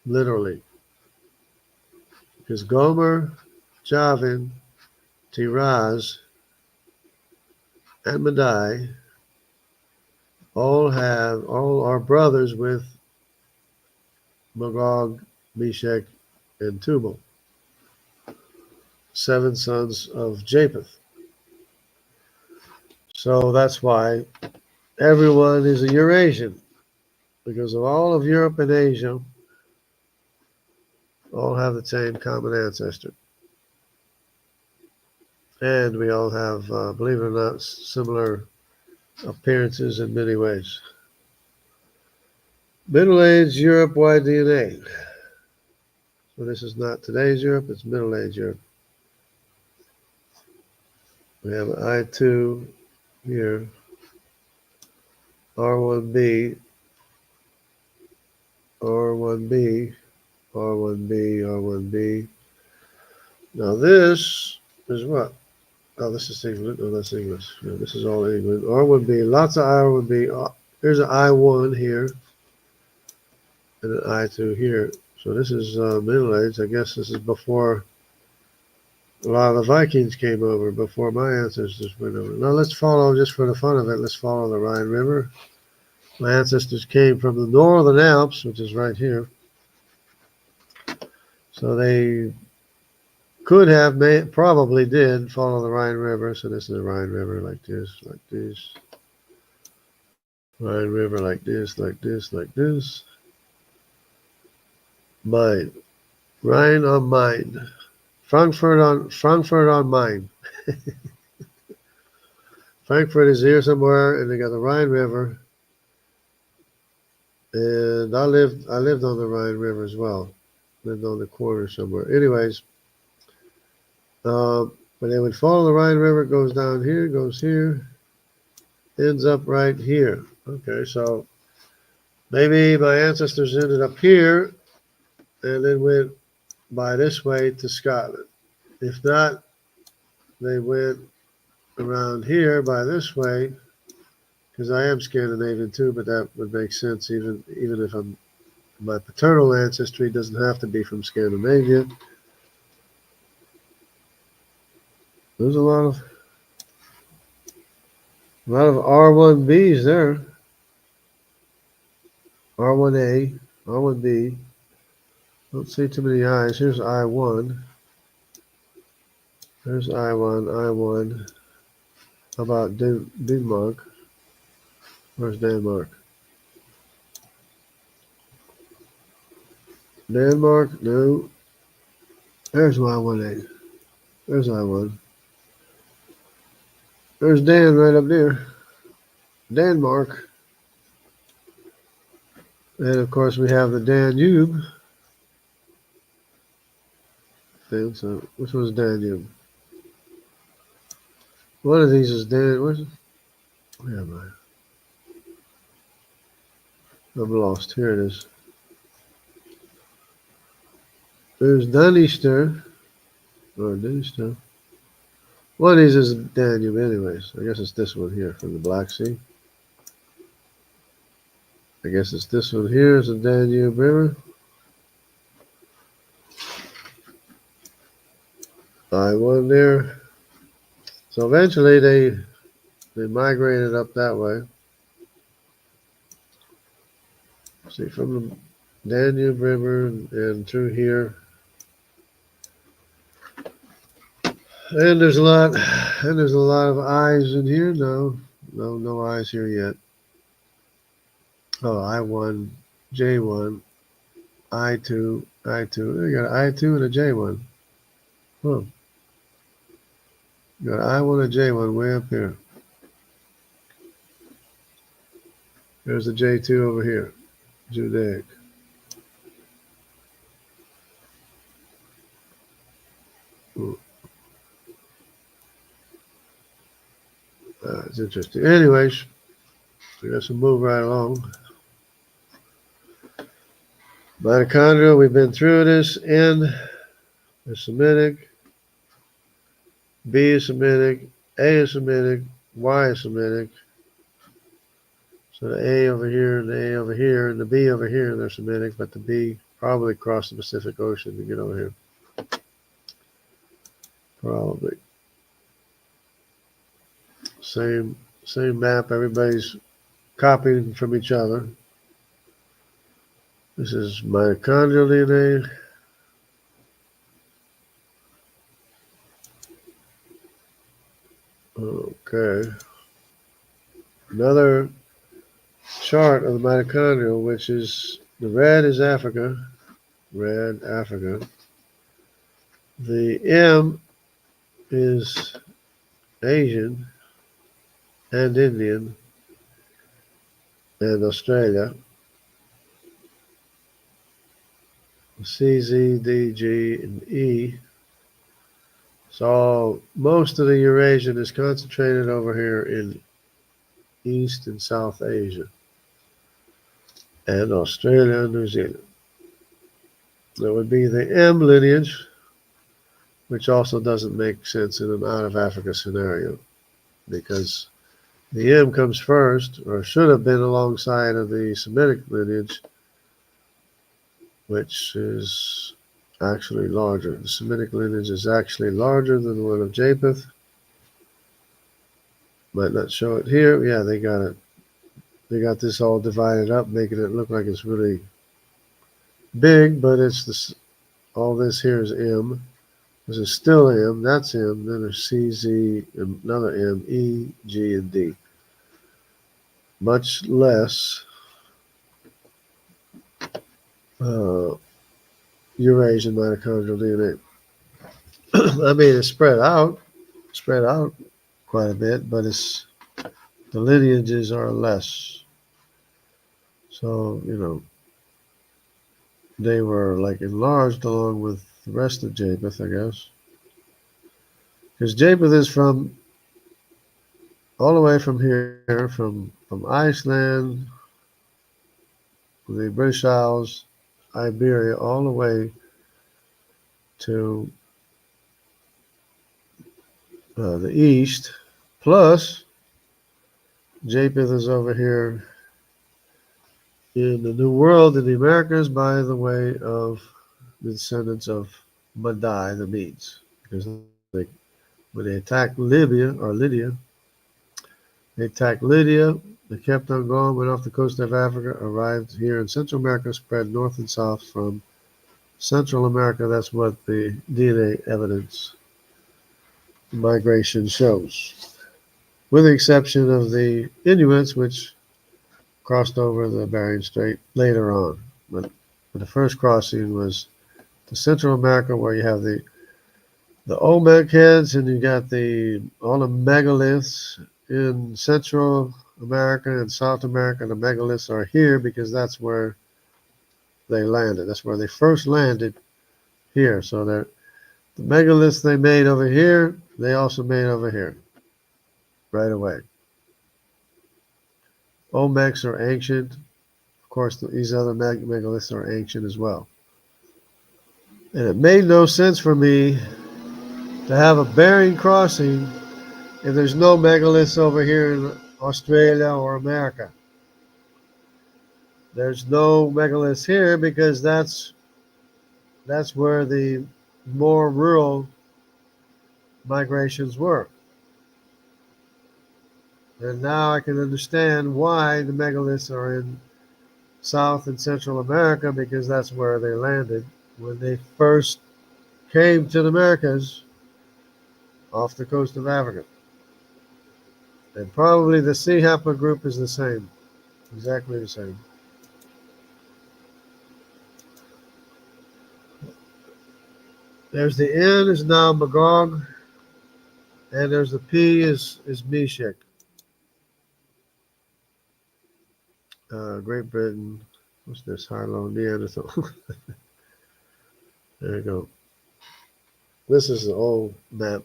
Literally. Because Gomer, Javan, Tiraz, and Madai all are brothers with Magog, Meshach, and Tubal, 7 sons of Japheth. So that's why everyone is a Eurasian, because of all of Europe and Asia all have the same common ancestor. And we all have, believe it or not, similar appearances in many ways. Middle-aged Europe wide DNA. So this is not today's Europe, it's middle-aged Europe. We have I2 here, R1b, R1b, R1b, R1b. Now this is what? Oh, this is England. No, that's English. Yeah, this is all England. R1b, lots of R1b. Here's an I1 here, and an I2 here. So this is Middle Age. I guess this is before a lot of the Vikings came over, before my ancestors went over. Now let's follow, just for the fun of it, let's follow the Rhine River. My ancestors came from the Northern Alps, which is right here. So they could have, probably did follow the Rhine River. So this is the Rhine River, like this, like this. Rhine River like this, like this, like this. Main. Rhine on Main. Frankfurt on Main. Frankfurt is here somewhere, and they got the Rhine River. And I lived on the Rhine River as well. Lived on the corner somewhere. Anyways, when they would follow the Rhine River, it goes down here, goes here, ends up right here. Okay, so maybe my ancestors ended up here and then went by this way to Scotland. If not, they went around here by this way, because I am Scandinavian too, but that would make sense even if my paternal ancestry doesn't have to be from Scandinavia. There's a lot of R1Bs there. R1A, R1B. Don't see too many I's. Here's I1. There's I1. How about Denmark? Where's Denmark? Denmark? No. There's I1A. There's I1. There's Dan right up there. Denmark. And of course we have the Danube. So which one's Danube? One of these is Dan. Where am I? I'm lost. Here it is. There's Danister. Or Danister. One of these is Danube anyways. I guess it's this one here from the Black Sea. I guess it's this one here is the Danube River. I1 there. So eventually they migrated up that way. See, from the Danube River and through here. And there's a lot of I's in here. No I's here yet. Oh, I1, J1, I2. You got an I2 and a J1. Huh. You got an I1 and a J1 way up here. There's a J2 over here. Judaic. It's interesting. Anyways, I guess we'll move right along. Mitochondria, we've been through this. N is Semitic, B is Semitic, A is Semitic, Y is Semitic. So the A over here and the A over here and the B over here, they're Semitic, but the B probably crossed the Pacific Ocean to get over here. Probably. Same map, everybody's copying from each other. This is mitochondrial DNA. Okay. Another chart of the mitochondrial, which is the red is Africa. Red, Africa. The M is Asian and Indian and Australia. C, Z, D, G, and E. So most of the Eurasian is concentrated over here in East and South Asia and Australia and New Zealand. That would be the M lineage, which also doesn't make sense in an out of Africa scenario because the M comes first, or should have been alongside of the Semitic lineage, which is actually larger. The Semitic lineage is actually larger than the one of Japheth. Might not show it here. Yeah, they got it. They got this all divided up, making it look like it's really big, but it's this. All this here is M. This is still M. That's M. Then there's C, Z, another M, E, G, and D. Much less Eurasian mitochondrial DNA. I mean, it's spread out quite a bit, but it's the lineages are less. So, they were like enlarged along with the rest of Japheth, I guess. Because Japheth is from all the way from here, from Iceland, the British Isles, Iberia, all the way to the east. Plus, Japheth is over here in the New World, in the Americas, by the way of the descendants of Madai, the Medes. Because when they attacked Lydia, they kept on going, went off the coast of Africa, arrived here in Central America, spread north and south from Central America. That's what the DNA evidence migration shows. With the exception of the Inuits, which crossed over the Bering Strait later on. But the first crossing was to Central America, where you have the Olmec heads, and you got all the megaliths in Central America and South America. The megaliths are here because that's where they landed. That's where they first landed, here. So the megaliths they made over here, they also made over here right away. Olmecs are ancient. Of course, these other megaliths are ancient as well. And it made no sense for me to have a Bering crossing if there's no megaliths over here in Australia or America. There's no megaliths here because that's where the more rural migrations were. And now I can understand why the megaliths are in South and Central America, because that's where they landed when they first came to the Americas off the coast of Africa. And probably the C haplogroup is the same, exactly the same. There's the N is now Magog, and there's the P is Meshech. Great Britain. What's this? Harlow, Neanderthal. There you go. This is the old map.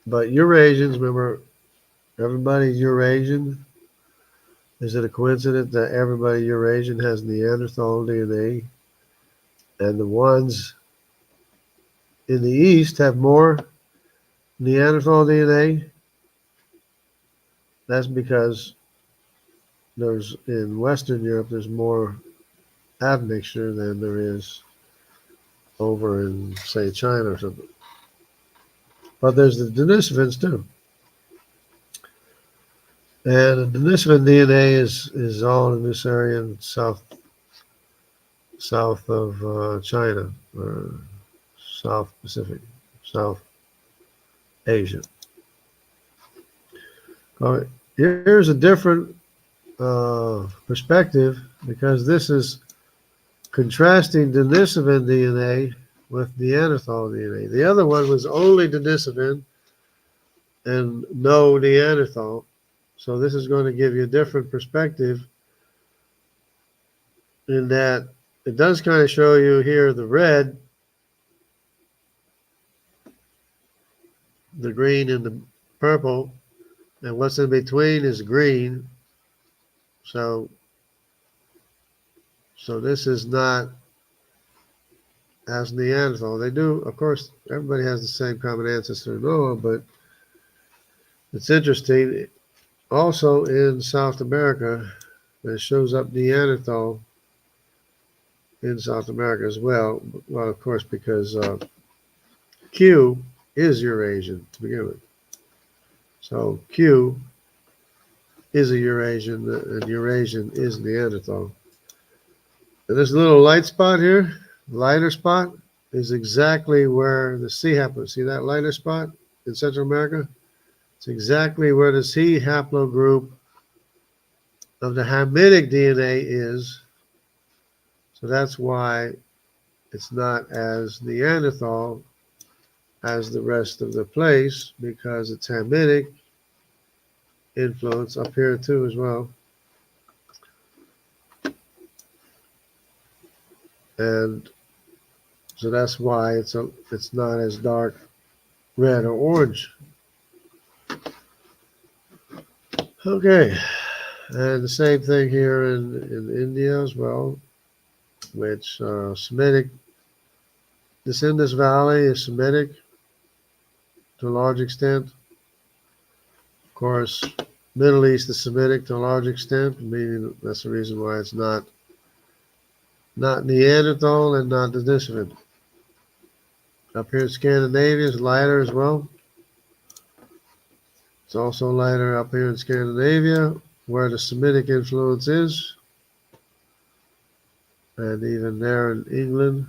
But Eurasians, remember, everybody Eurasian. Is it a coincidence that everybody Eurasian has Neanderthal DNA, and the ones in the East have more Neanderthal DNA? That's because there's in Western Europe there's more admixture than there is over in, say, China or something. But there's the Denisovans too. And the Denisovan DNA is all in this area in south of China, or South Pacific, South Asia. Here's a different perspective, because this is contrasting Denisovan DNA with Neanderthal DNA. The other one was only Denisovan and no Neanderthal. So this is going to give you a different perspective, in that it does kind of show you here the red, the green, and the purple, and what's in between is green. So this is not as Neanderthal. They do, of course, everybody has the same common ancestor in Noah, but it's interesting. Also in South America, it shows up Neanderthal in South America as well. Well, of course, because Q is Eurasian to begin with. So Q is a Eurasian, and Eurasian is Neanderthal. And this little light spot here, lighter spot, is exactly where the C haplo. See that lighter spot in Central America? It's exactly where the C haplogroup of the Hamitic DNA is. So that's why it's not as Neanderthal as the rest of the place, because it's Hamitic influence up here too as well. And so that's why it's not as dark red or orange. Okay, and the same thing here in India as well, which Semitic, this Indus Valley is Semitic to a large extent. Of course, Middle East is Semitic to a large extent, meaning that's the reason why it's not Neanderthal and not Denisovan. Up here in Scandinavia is lighter as well. It's also lighter up here in Scandinavia, where the Semitic influence is, and even there in England.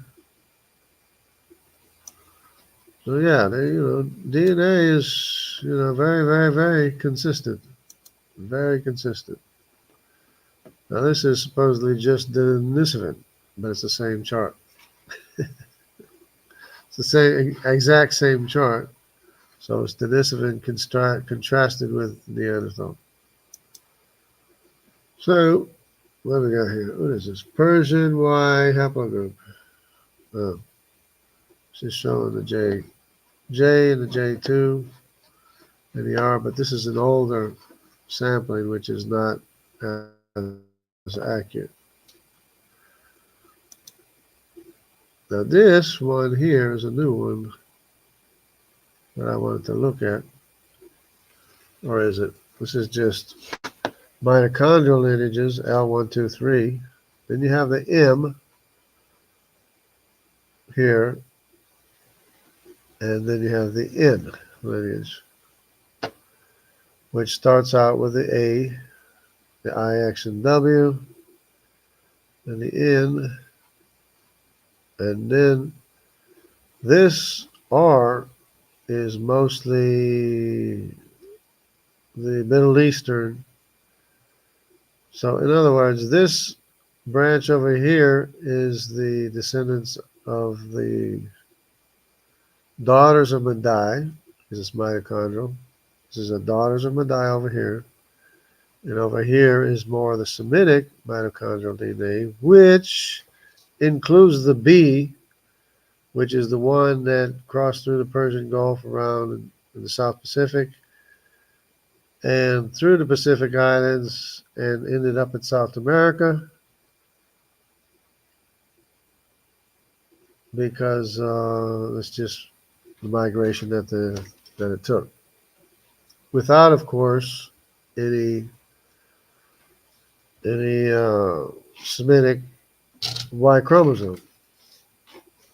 So yeah, DNA is very, very, very consistent, very consistent. Now this is supposedly just Denisovan, but it's the same chart. It's the same exact same chart. So it's Denisovan contrasted with Neanderthal. So what do we got here? What is this? Persian Y haplogroup. Oh, she's showing the J and the J2 and the R, but this is an older sampling, which is not as accurate. Now this one here is a new one that I wanted to look at. Or is it? This is just mitochondrial lineages, L123. Then you have the M here, and then you have the N lineage, which starts out with the A, the I, X, and W, and the N, and then this R is mostly the Middle Eastern. So in other words, this branch over here is the descendants of the daughters of Madai, because it's mitochondrial. This is the daughters of Madai over here. And over here is more of the Semitic mitochondrial DNA, which includes the B, which is the one that crossed through the Persian Gulf around in the South Pacific and through the Pacific Islands and ended up in South America because it's just the migration that it took, without, of course, any Semitic Y chromosome,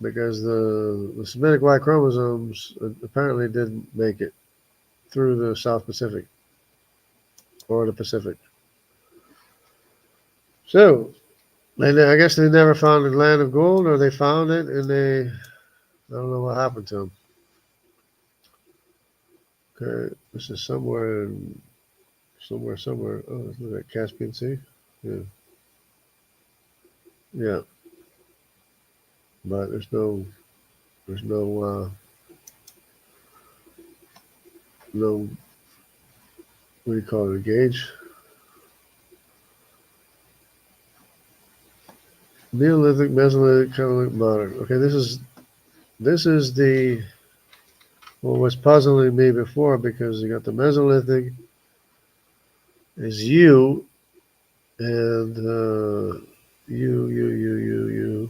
because the Semitic Y chromosomes apparently didn't make it through the South Pacific or the Pacific. So, and I guess they never found the land of gold, or they found it and I don't know what happened to them. Okay, this is somewhere. Oh, look at Caspian Sea. Yeah, yeah, but no, what do you call it, a gauge? Neolithic, Mesolithic, Chalcolithic, modern. Okay, this is the what was puzzling me before, because you got the Mesolithic is U and U.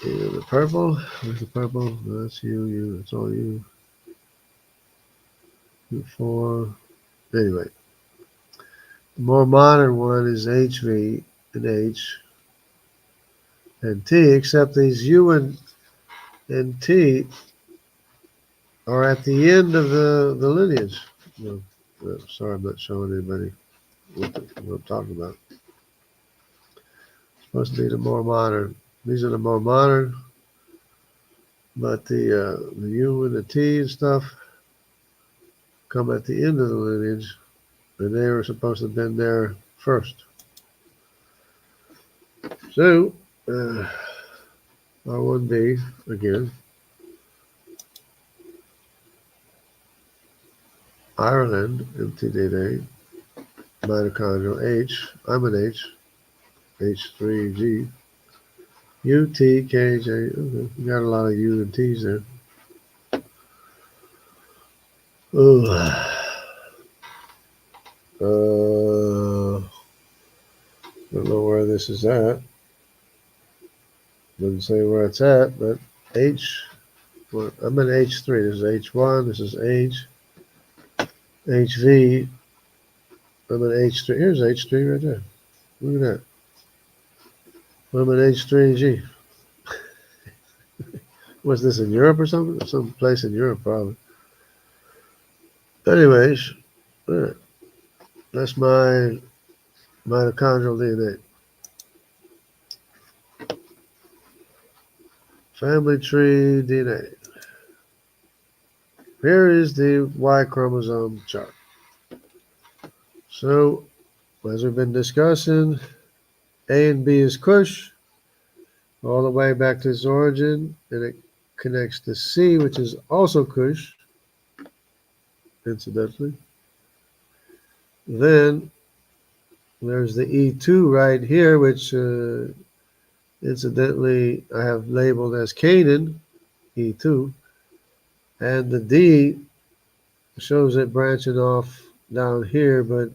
The purple. Where's the purple? No, that's U. It's all U. U4. Anyway, the more modern one is HV and H and T, except these U and T are at the end of the lineage. No, sorry, I'm not showing anybody what I'm talking about. It's supposed to be the more modern. These are the more modern, but the U and the T and stuff come at the end of the lineage, and they were supposed to have been there first. So, R1b again. Ireland, MTDNA, mitochondrial H, I'm an H, H3G, UT, KJ. Okay, we got a lot of U and T's there. Don't know where this is at. Doesn't say where it's at, but H. Well, I'm in H3. This is H1. This is H. HV. I'm in H3. Here's H3 right there. Look at that. I'm in H3G. Was this in Europe or something? Some place in Europe, probably. Anyways, that's my mitochondrial DNA. Family tree DNA. Here is the Y chromosome chart. So, as we've been discussing, A and B is Kush, all the way back to its origin, and it connects to C, which is also Kush, incidentally. Then there's the E2 right here, which incidentally I have labeled as Canaan, E2, and the D shows it branching off down here, but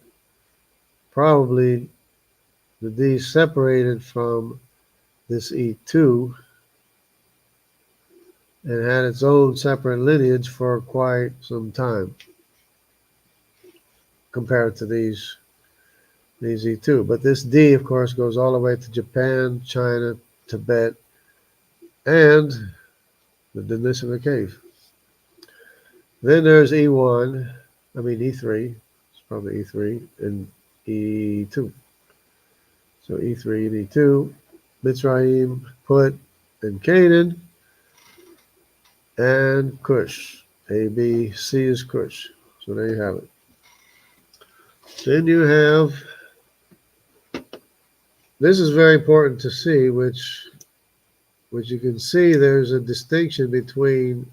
probably the D separated from this E2 and had its own separate lineage for quite some time compared to these E2. But this D, of course, goes all the way to Japan, China, Tibet, and the Denisova Cave. Then there's E3, it's probably E3, and E2. So E3 and E2, Mitzrayim, Put, and Canaan, and Cush. A, B, C is Cush. So there you have it. Then you have, this is very important to see, which you can see there's a distinction between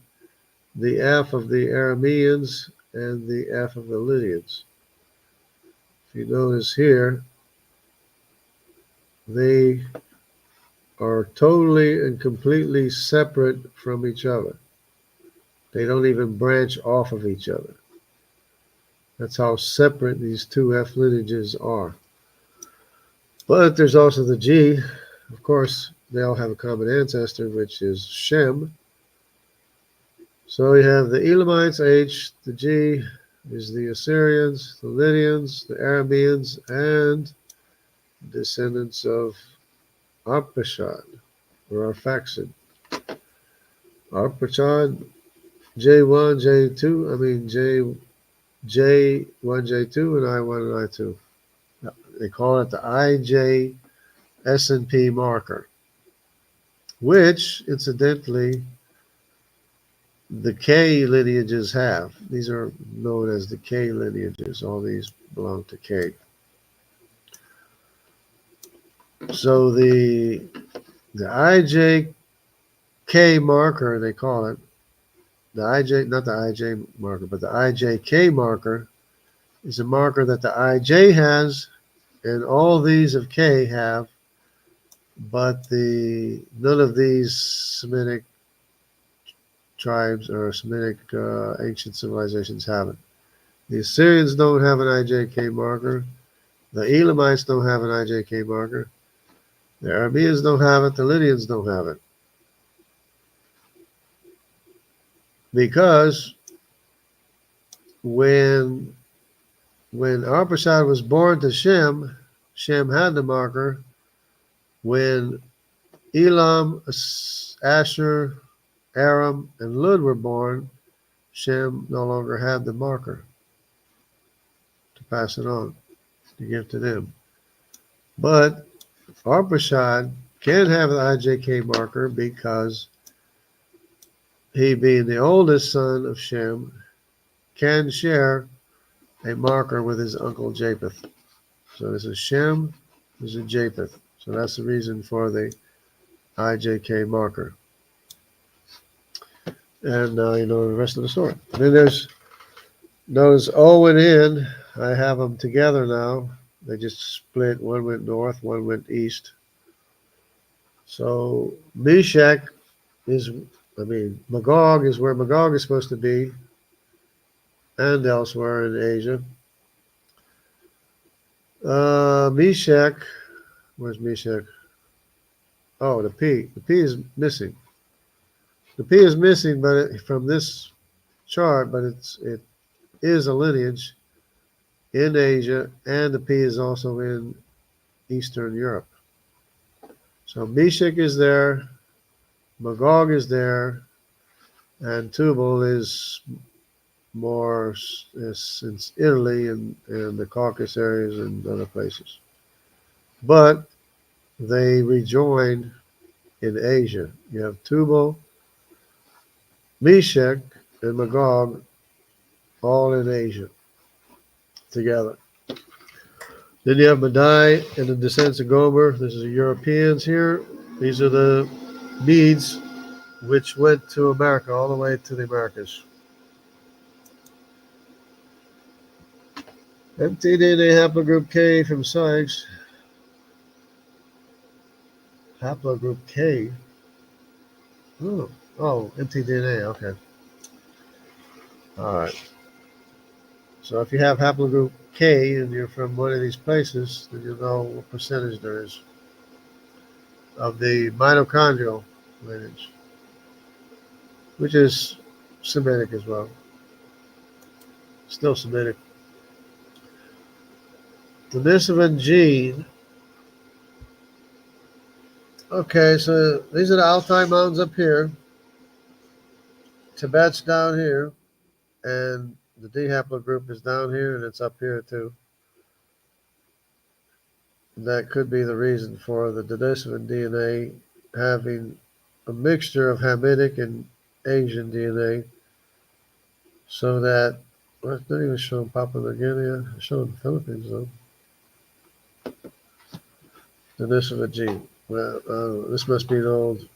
the F of the Arameans and the F of the Lydians. If you notice here, they are totally and completely separate from each other. They don't even branch off of each other. That's how separate these two F lineages are. But there's also the G. Of course, they all have a common ancestor, which is Shem. So we have the Elamites, H, the G is the Assyrians, the Lydians, the Arameans, and descendants of Arpachshad, or Arphaxad. Arpachshad, J1, J2, J1, J2, and I1 and I2. They call it the IJ S&P marker, which, incidentally, the K lineages have. These are known as the K lineages. All these belong to K. So the IJK marker, they call it, the IJ, not the IJ marker, but the IJK marker is a marker that the IJ has, and all these of K have, but none of these Semitic tribes or Semitic ancient civilizations have it. The Assyrians don't have an IJK marker. The Elamites don't have an IJK marker. The Arameans don't have it. The Lydians don't have it. Because when Arpachshad was born to Shem, Shem had the marker. When Elam, Asher, Aram, and Lud were born, Shem no longer had the marker to pass it on, to give to them. But Arpachshad can have the IJK marker because he, being the oldest son of Shem, can share a marker with his uncle Japheth. So this is Shem, this is Japheth. So that's the reason for the IJK marker. And now you know the rest of the story. And then there's those O and N. I have them together now. They just split. One went north, one went east. So Meshach is, Magog is where Magog is supposed to be, and elsewhere in Asia. Meshach, where's Meshach? Oh, the P. The P is missing. The P is missing, but from this chart, but it is a lineage in Asia, and the P is also in Eastern Europe. So Meshach is there, Magog is there, and Tubal is more since Italy and the Caucasus areas and other places. But they rejoin in Asia. You have Tubal, Meshach, and Magog all in Asia together. Then you have Madai and the descendants of Gomer. This is the Europeans here. These are the Medes, which went to America, all the way to the Americas. mtDNA haplogroup K from Sykes. Haplogroup K. Oh, mtDNA. Okay. All right. So if you have haplogroup K and you're from one of these places, then you'll know what percentage there is of the mitochondrial lineage, which is Semitic as well. Still Semitic. The Denisovan gene. Okay, so these are the Altai Mountains up here. Tibet's down here, and the D haplogroup is down here, and it's up here too. And that could be the reason for the Denisovan DNA having a mixture of Hamitic and Asian DNA, so that, well, it's not even showing Papua New Guinea, it's showing the Philippines though. Denisovan gene. Well, this must be an old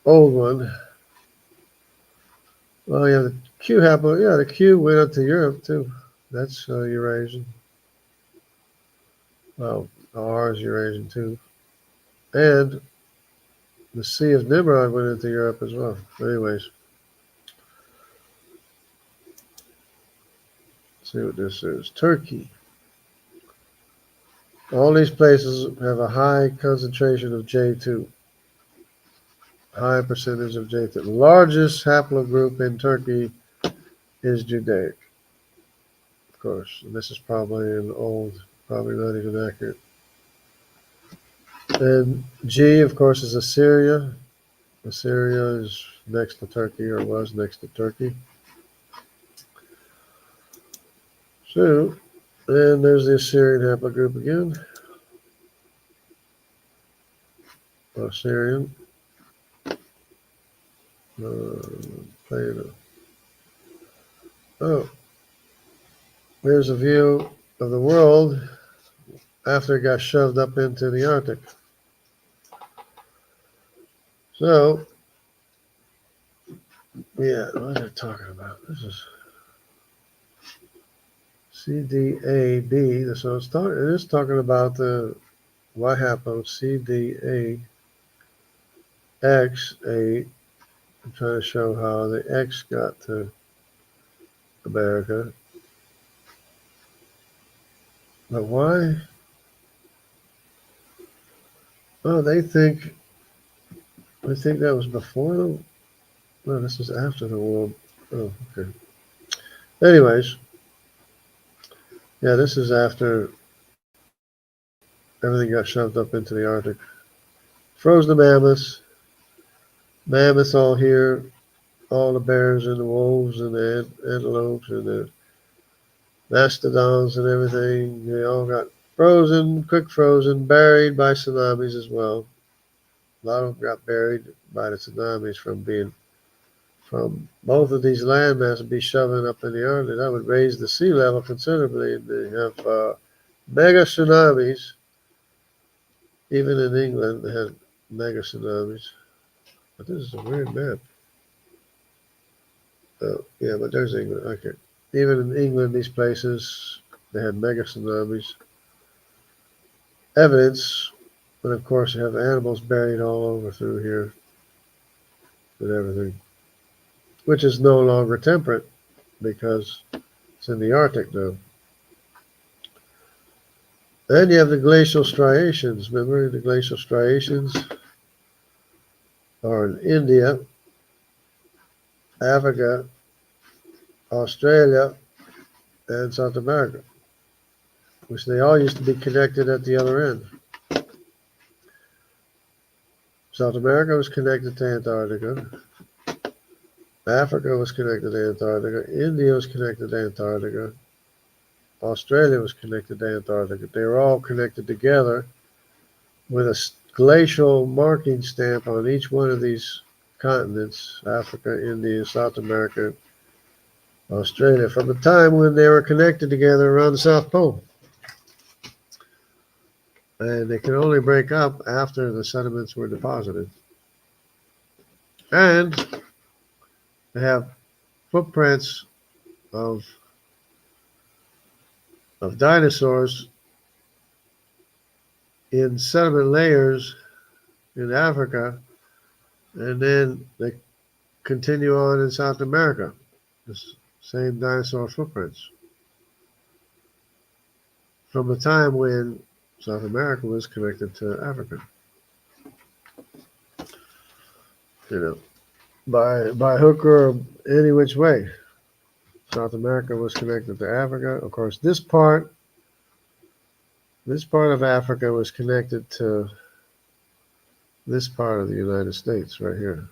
one. Well, yeah, the Q haplo, yeah, the Q went up to Europe too. That's Eurasian. Well, R is Eurasian too. And The Sea of Nimrod went into Europe as well. Anyways, let's see what this is. Turkey. All these places have a high concentration of J2. High percentage of J2. The largest haplogroup in Turkey is Judaic, of course. And this is probably an old, probably not even accurate. And G, of course, is Assyria. Assyria is next to Turkey, or was next to Turkey. So, and there's the Assyrian haplogroup again. Assyrian. Oh, here's a view of the world after it got shoved up into the Arctic. So, yeah, what are they talking about? This is CDAB. So it is talking about the what happened CDAX8. I'm trying to show how the X got to America. But why? Oh, they think that was before them. No, this is after the world. Oh, okay. Anyways, yeah, this is after everything got shoved up into the Arctic. Froze the mammoths. Mammoths all here. All the bears and the wolves and the antelopes and the mastodons and everything. They all got frozen, quick frozen, buried by tsunamis as well. A lot of them got buried by the tsunamis from both of these land masses be shoving up in the Arctic. That would raise the sea level considerably. And they have mega tsunamis. Even in England, they had mega tsunamis. But this is a weird map. Oh, yeah, but there's England. Okay. Even in England, these places, they had mega tsunamis. Evidence, but of course, you have animals buried all over through here and everything, which is no longer temperate because it's in the Arctic now. Then you have the glacial striations. Remember, the glacial striations are in India, Africa, Australia, and South America, which they all used to be connected at the other end. South America was connected to Antarctica. Africa was connected to Antarctica. India was connected to Antarctica. Australia was connected to Antarctica. They were all connected together with a glacial marking stamp on each one of these continents, Africa, India, South America, Australia, from the time when they were connected together around the South Pole. And they can only break up after the sediments were deposited. And they have footprints of dinosaurs in sediment layers in Africa, and then they continue on in South America. The same dinosaur footprints from the time when South America was connected to Africa. You know, by hook or any which way. South America was connected to Africa. Of course, this part of Africa was connected to this part of the United States right here.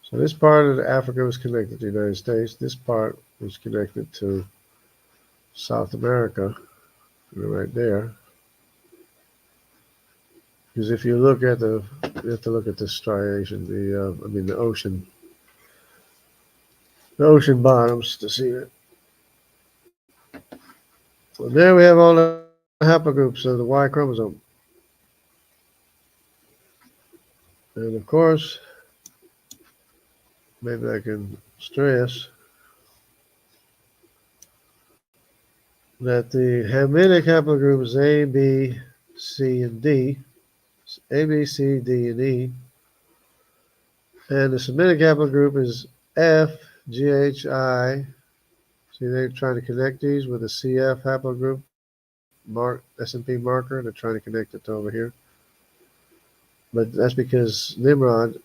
So this part of Africa was connected to the United States. This part was connected to South America, right there. Because if you look at you have to look at this striation, the ocean bottoms to see it. Well, there we have all the haplogroups of the Y chromosome. And of course, maybe I can stress that the Hamitic haplogroup is A, B, C, and D. A, B, C, D, and E. And the Semitic haplogroup is F, G, H, I. See, they're trying to connect these with a CF haplogroup, S&P marker. They're trying to connect it to over here. But that's because Nimrod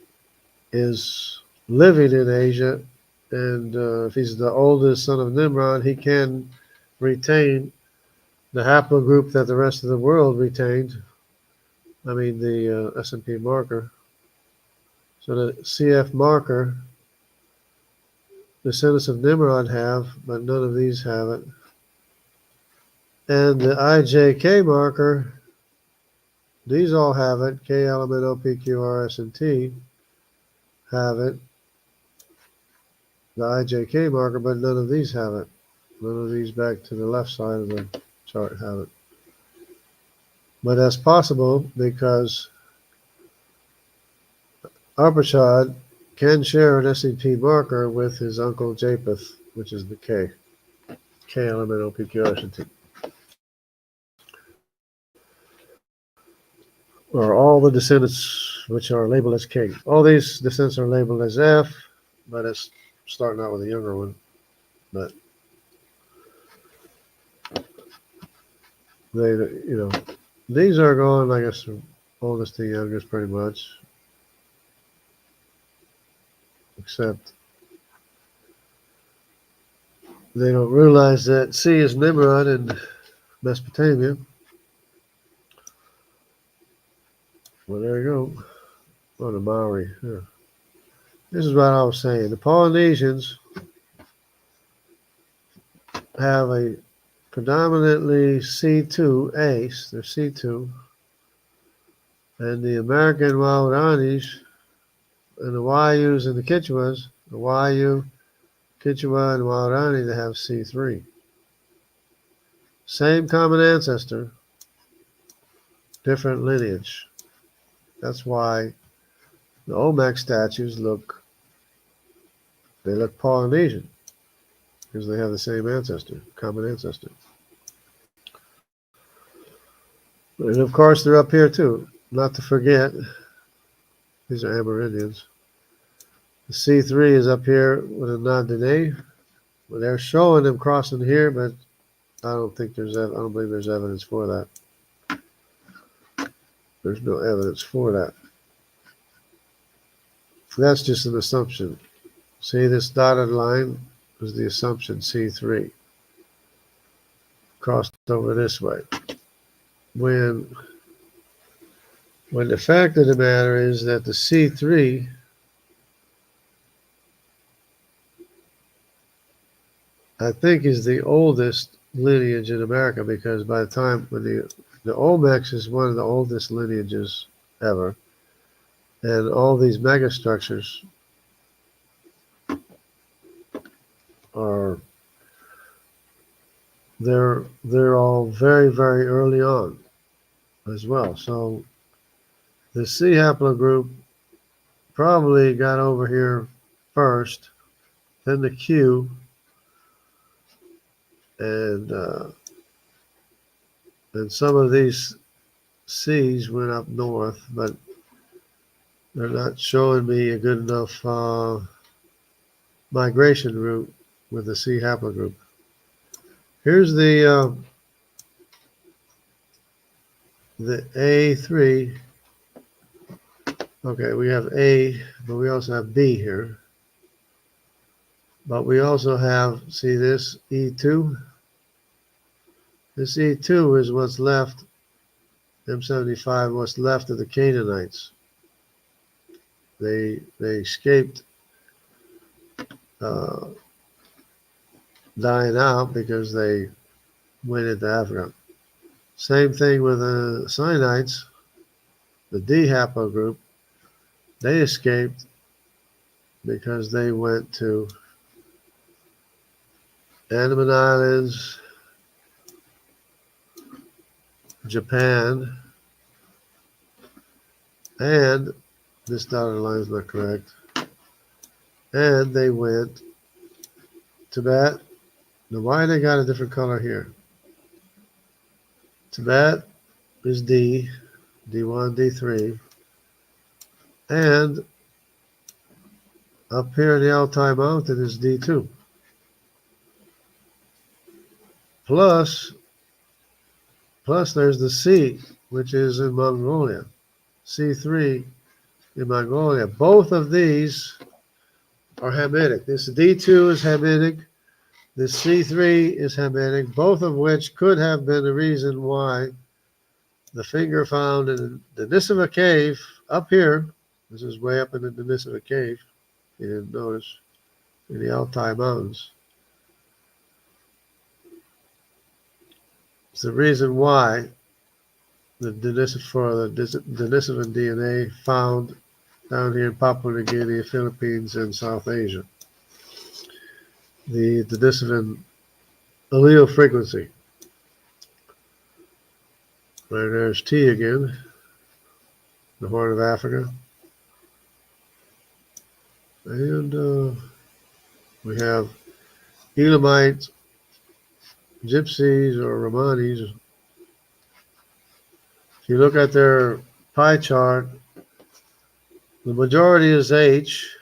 is living in Asia, and if he's the oldest son of Nimrod, he can retain the haplogroup that the rest of the world retained. I mean, the S&P marker. So the CF marker, the descendants of Nimrod have, but none of these have it. And the IJK marker, these all have it. K, L, M, N, O, P, Q, R, S, and T have it. The IJK marker, but none of these have it. None of these back to the left side of the chart have it. But that's possible because Arpachad can share an SCP marker with his uncle Japheth, which is the K. K, L, M, N, O, P, Q, R, S, and T. Or all the descendants which are labeled as K. All these descendants are labeled as F, but it's starting out with a younger one. But they, these are going, I guess, from oldest to youngest pretty much. Except they don't realize that C is Nimrod in Mesopotamia. Well, there you go. Oh, the Maori. Yeah. This is what I was saying. The Polynesians have a predominantly C2 ace. They're C2. And the American Waoranis and the Wayus and the Quechuas, the Wayu, Quechua, and Waorani, they have C3. Same common ancestor, different lineage. That's why the Olmec statues look Polynesian, because they have the same ancestor, common ancestor. And of course, they're up here too. Not to forget, these are Amerindians. The C3 is up here with a Nandine. Well, they're showing them crossing here, but I don't believe there's evidence for that. There's no evidence for that. That's just an assumption. See, this dotted line is the assumption C3 crossed over this way. When the fact of the matter is that the C3 I think is the oldest lineage in America, because by the time when the Olmecs is one of the oldest lineages ever, and all these megastructures are they're all very, very early on as well. So the C haplogroup probably got over here first, then the Q, and some of these C's went up north, but they're not showing me a good enough migration route with the C haplogroup. Here's the A3. Okay, we have A, but we also have B here. But we also have, see this, E2? This E2 is what's left, M75, what's left of the Canaanites. They escaped dying out because they went into Africa. Same thing with the Sinites, the D haplogroup. They escaped because they went to Andaman Islands, Japan, and this dotted line is not correct. And they went Tibet. Now, why they got a different color here? Tibet is D. D1, D3, and up here in the Altai Mountain is D2. Plus there's the C, which is in Mongolia. C3 in Mongolia. Both of these are Hamitic. This D2 is Hamitic. This C3 is Hamitic, both of which could have been the reason why the finger found in the Denisova cave up here, this is way up in the Denisova cave, if you didn't notice, in the Altai Mountains. It's the reason why the Denisovan DNA found down here in Papua New Guinea, Philippines, and South Asia. The Denisovan allele frequency. Right there's T again, the Horn of Africa. And we have Elamites, Gypsies, or Romanis. If you look at their pie chart, the majority is H.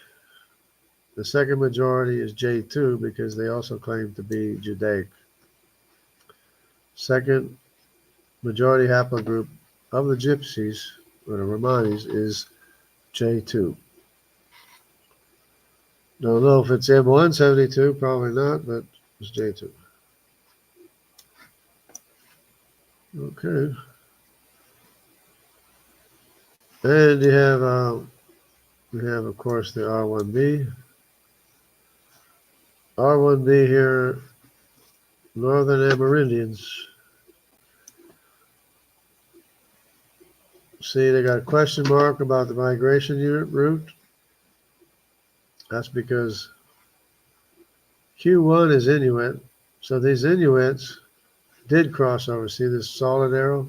The second majority is J2 because they also claim to be Judaic. Second majority haplogroup of the Gypsies, or the Romanis, is J2. Don't know if it's M172, probably not, but it's J2. Okay. And you have, we have, of course, the R1b. R1b here, Northern Amerindians. See, they got a question mark about the migration unit route. That's because Q1 is Inuit. So these Inuits did cross over. See this solid arrow?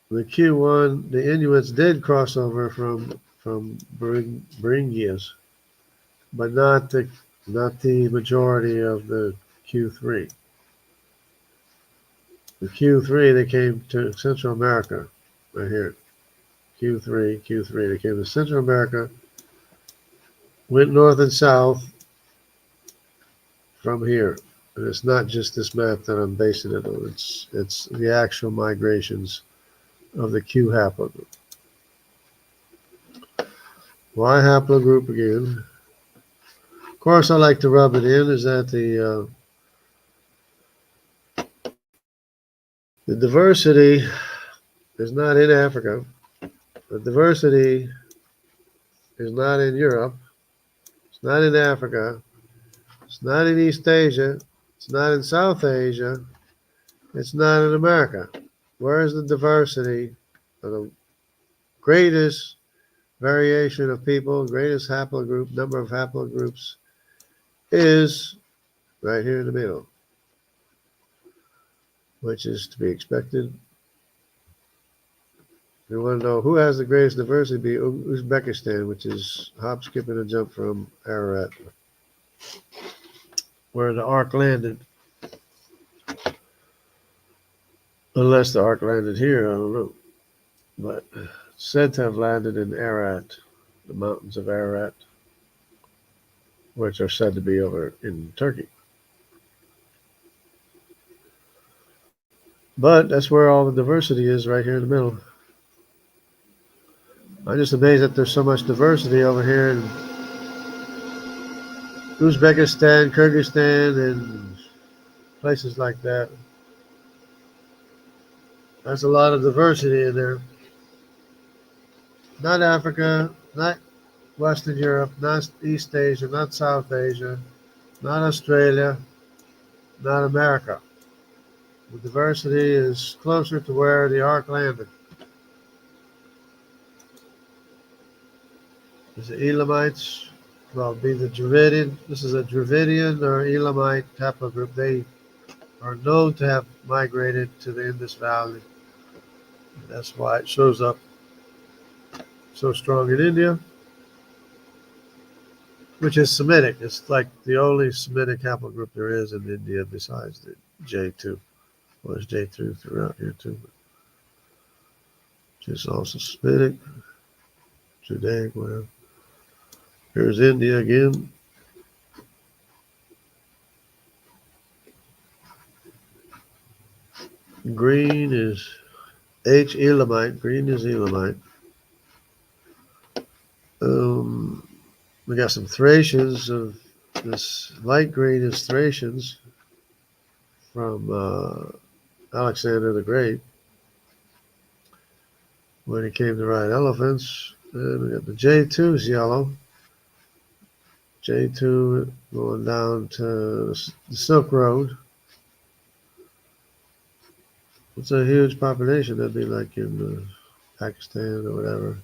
The Q1, the Inuits did cross over from Beringias, but not the majority of the Q3. The Q3, they came to Central America, right here. Q3, they came to Central America, went north and south from here. And it's not just this map that I'm basing it on. It's the actual migrations of the Q haplogroup. Y haplogroup again. Of course, I like to rub it in is that the diversity is not in Africa. The diversity is not in Europe. It's not in Africa. It's not in East Asia. It's not in South Asia. It's not in America. Where is the diversity of the greatest variation of people, greatest haplogroup, number of haplogroups is right here in the middle, which is to be expected. You want to know who has the greatest diversity? Be Uzbekistan, which is hop, skip, and a jump from Ararat, where the Ark landed. Unless the Ark landed here, I don't know. But said to have landed in Ararat, the mountains of Ararat, which are said to be over in Turkey. But that's where all the diversity is, right here in the middle. I'm just amazed that there's so much diversity over here in Uzbekistan, Kyrgyzstan, and places like that. There's a lot of diversity in there. Not Africa, not Western Europe, not East Asia, not South Asia, not Australia, not America. The diversity is closer to where the Ark landed. Is the Elamites, well, be the Dravidian. This is a Dravidian or Elamite haplogroup. They are known to have migrated to the Indus Valley. That's why it shows up so strong in India, which is Semitic. It's like the only Semitic haplogroup there is in India besides the J2. Well, there's J2 throughout here too. which is also Semitic, Judaic, whatever. Here's India again. Green is Elamite. Green is Elamite. We got some Thracians of this light green is Thracians from Alexander the Great when he came to ride elephants. And we got the J2 is yellow. J2 going down to the Silk Road. It's a huge population. That'd be like in Pakistan or whatever.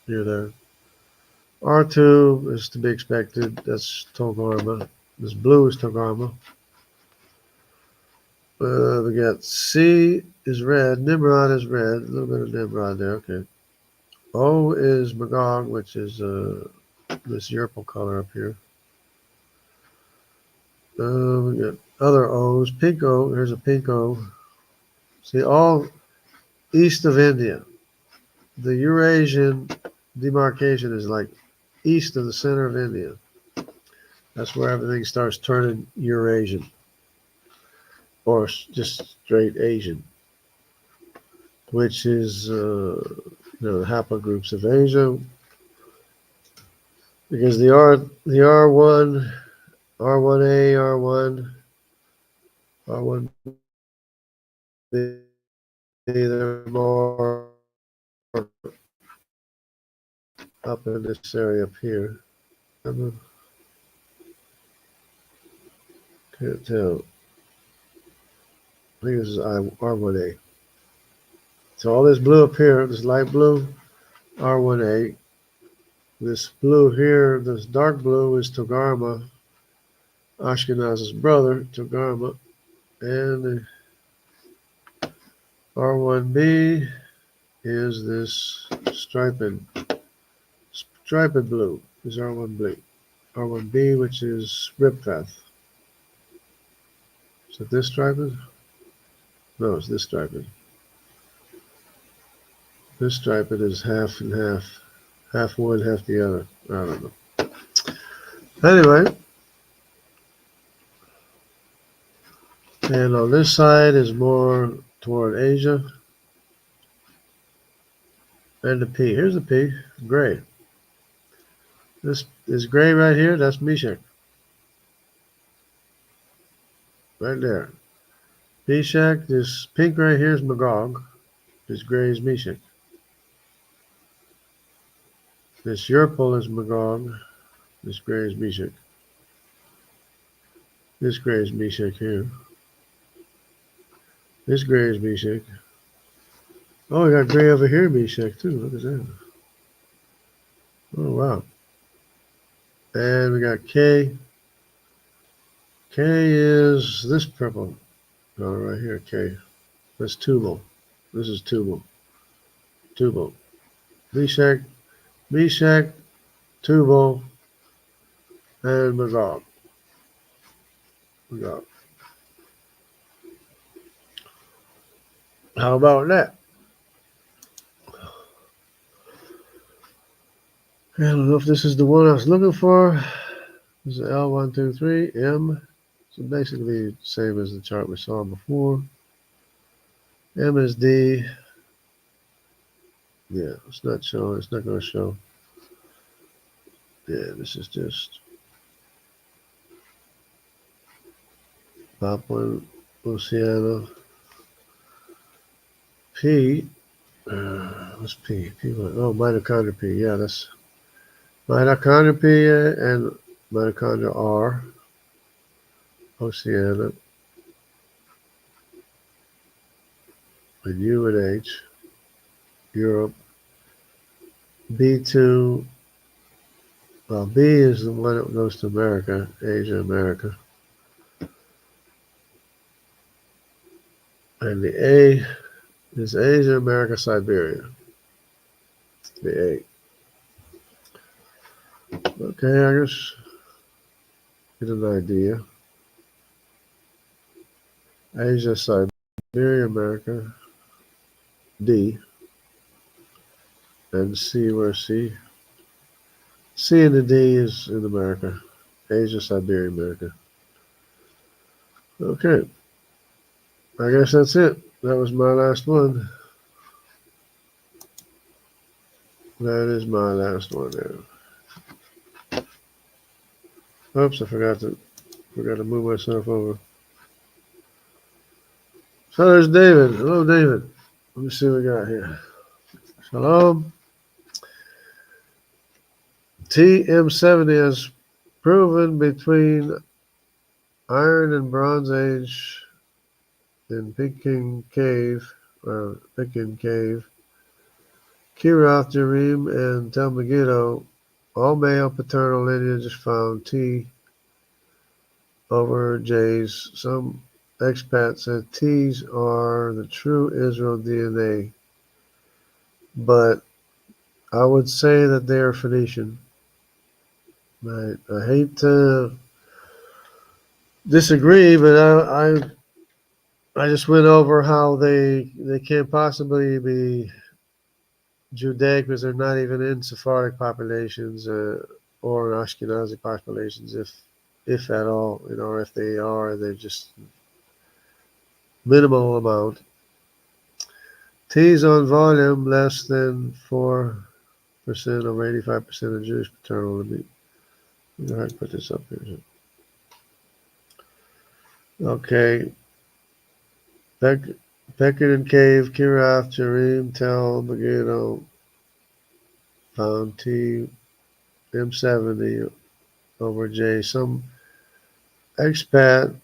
Near there. R2 is to be expected. That's Togarma. This blue is Togarma. We got C is red. Nimrod is red. A little bit of Nimrod there. Okay. O is Magog, which is this purple color up here. We got other O's. Pink O. Here's a pink O. See, all east of India. The Eurasian demarcation is like east of the center of India. That's where everything starts turning Eurasian. Or just straight Asian. Which is, the haplogroups of Asia. Because the R1, R1A, R1B, they're more up in this area up here. Can't tell. I think this is R1A. So all this blue up here, this light blue, R1A. This blue here, this dark blue is Togarma, Ashkenaz's brother, Togarma. And the R1B is this striped blue, is R1B. R1B, which is Ribkath. Is it this striped? No, it's this striped. This striped is half and half. Half one, half the other. I don't know. Anyway. And on this side is more toward Asia. And the P. Here's the P. Gray. This is gray right here. That's Meshach. Right there. Meshach. This pink right here is Magog. This gray is Meshach. This purple is Magog. This gray is Meshach. This gray is Meshach here. This gray is Meshach. Oh, we got gray over here, Meshach, too. Look at that. Oh, wow. And we got K. K is this purple color right here, K. That's Tubal. This is Tubal. Tubal. Meshach, Tubal, and Magog. How about that? I don't know if this is the one I was looking for. This is L123, M. So basically the same as the chart we saw before. M is D. Yeah, it's not showing. It's not going to show. Yeah, this is just Papua Oceania. P. What's P? Oh, mitochondria P. Yeah, that's mitochondria P and mitochondria R. Oceania. And U and H. Europe. B2. Well, B is the one that goes to America, Asia, America. And the A is Asia, America, Siberia. The A. Okay, I guess get an idea. Asia, Siberia, America. D. and C, where C? C and the D is in America. Asia, Siberia, America. Okay, I guess that's it. That was my last one. That is my last one now. Oops, I forgot to move myself over. So there's David. Hello, David. Let me see what we got here. Shalom. TM70 has proven between Iron and Bronze Age in Peking Cave, Kirath Jearim, and Tel Megiddo, all male paternal lineages found T over J's. Some expats said T's are the true Israel DNA, but I would say that they are Phoenician. I hate to disagree, but I just went over how they can't possibly be Judaic because they're not even in Sephardic populations or Ashkenazi populations, if at all, or if they are, they're just minimal amount. T's on volume less than 4% over 85% of Jewish paternal. Let me go ahead and put this up here. Okay. Peckin Cave, Kirath, Jearim, Tel, Megiddo, found T M70 over J. Some expat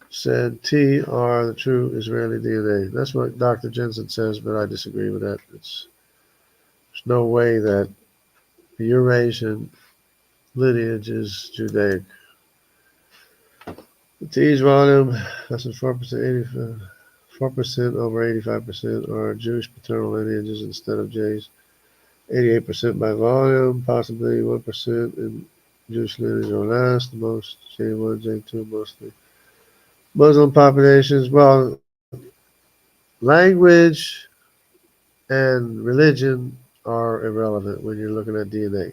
said T are the true Israeli DNA. That's what Dr. Jensen says, but I disagree with that. There's no way that the Eurasian lineage is Judaic. The T's volume, less than 4%, 4% over 85% are Jewish paternal lineages instead of J's. 88% by volume, possibly 1% in Jewish lineage or less. The most J1, J2, mostly Muslim populations. Well, language and religion are irrelevant when you're looking at DNA.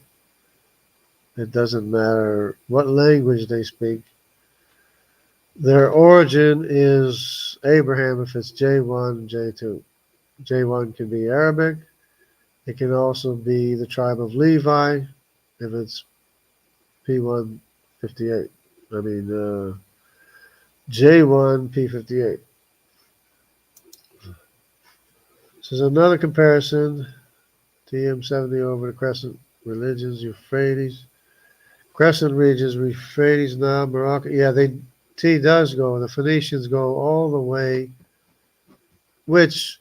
It doesn't matter what language they speak. Their origin is Abraham if it's J1, J2. J1 can be Arabic. It can also be the tribe of Levi if it's P158. J1, P58. This is another comparison. TM70 over the Crescent religions, Euphrates. Crescent regions, Euphrates, Nile, Morocco. Yeah, T does go. The Phoenicians go all the way, which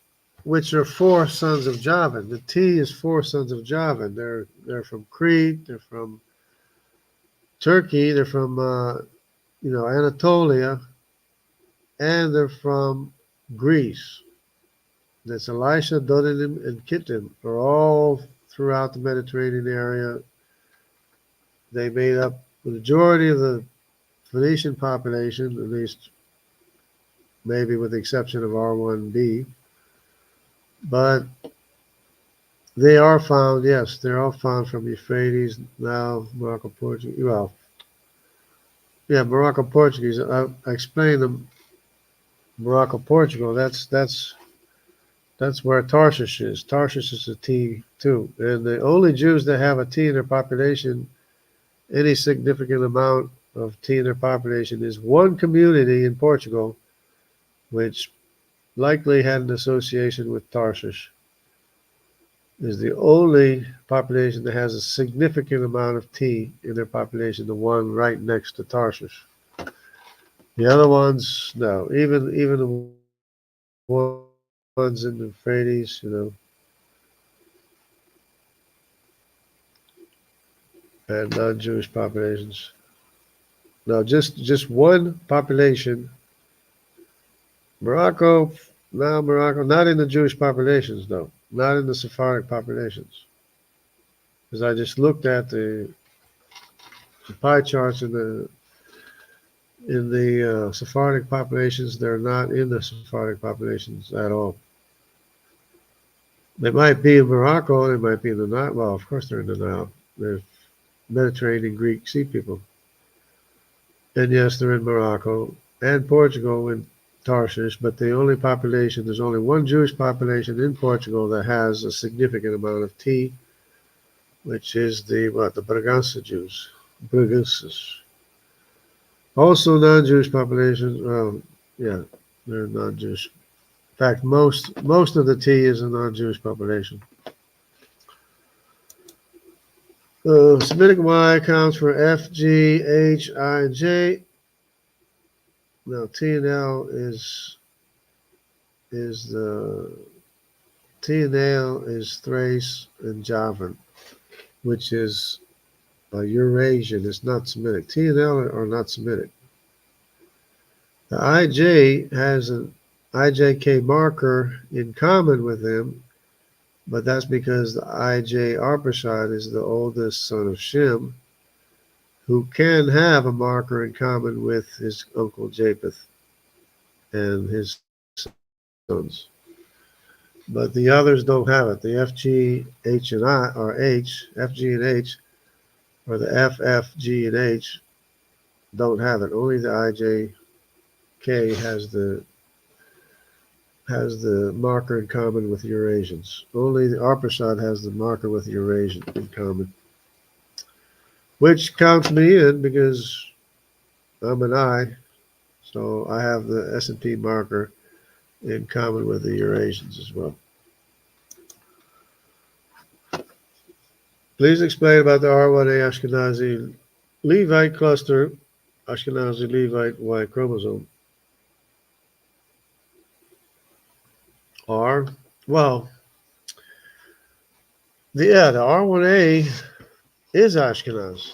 are four sons of Javan. The T is four sons of Javan. They're from Crete. They're from Turkey. They're from Anatolia, and they're from Greece. That's Elisha, Dodanim, and Kittim are all throughout the Mediterranean area. They made up the majority of the Phoenician population, at least maybe with the exception of R1b. But they are found, yes, they're all found from Euphrates, now Morocco, Portuguese. Well, yeah, Morocco, Portuguese. I explained them. Morocco, Portugal. That's where Tarshish is. Tarshish is a T too, and the only Jews that have a T in their population, any significant amount of T in their population, is one community in Portugal, which likely had an association with Tarshish. Is the only population that has a significant amount of T in their population, the one right next to Tarshish. The other ones, no. Even the ones in the Euphrates, and non-Jewish populations. No, just one population. Morocco, not in the Jewish populations, though. Not in the Sephardic populations. Because I just looked at the pie charts in the Sephardic populations. They're not in the Sephardic populations at all. They might be in Morocco, they might be in the Nile. Well, of course they're in the Nile. They're Mediterranean Greek sea people. And yes, they're in Morocco and Portugal in Tarshish, but the only population, there's only one Jewish population in Portugal that has a significant amount of tea, which is the Bragança Jews. Braganças. Also non-Jewish populations, well, yeah, they're non-Jewish. In fact, most of the tea is a non-Jewish population. Semitic Y counts for F, G, H, I, and J. Now T and L is the T and L is Thrace and Javan, which is Eurasian. It's not Semitic. T and L are not Semitic. The IJ has an IJK marker in common with them, but that's because the IJ Arpachshad is the oldest son of Shem, who can have a marker in common with his uncle Japheth and his sons. But the others don't have it. The F, G, H, and I, or H, F, G, and H, or the F, F, G, and H don't have it. Only the IJK has the marker in common with Eurasians. Only the Arpachshad has the marker with Eurasian in common, which counts me in because I'm an I, so I have the S&P marker in common with the Eurasians as well. Please explain about the R1A Ashkenazi Levite cluster, Ashkenazi Levite Y chromosome. Well, the R1A is Ashkenaz.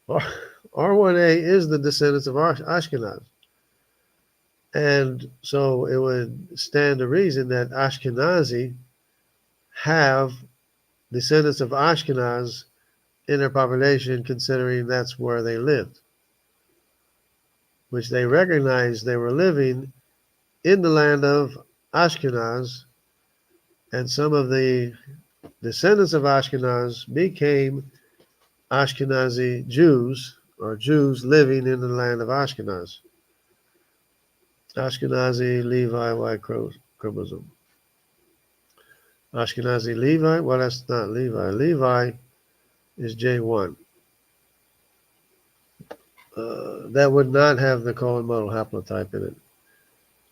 R1A is the descendants of Ashkenaz. And so it would stand to reason that Ashkenazi have descendants of Ashkenaz in their population, considering that's where they lived, which they recognized they were living in the land of Ashkenaz, and some of the descendants of Ashkenaz became Ashkenazi Jews, or Jews living in the land of Ashkenaz. Ashkenazi Levi Y chromosome. Ashkenazi Levi, well, that's not Levi. Levi is J1. That would not have the colon modal haplotype in it.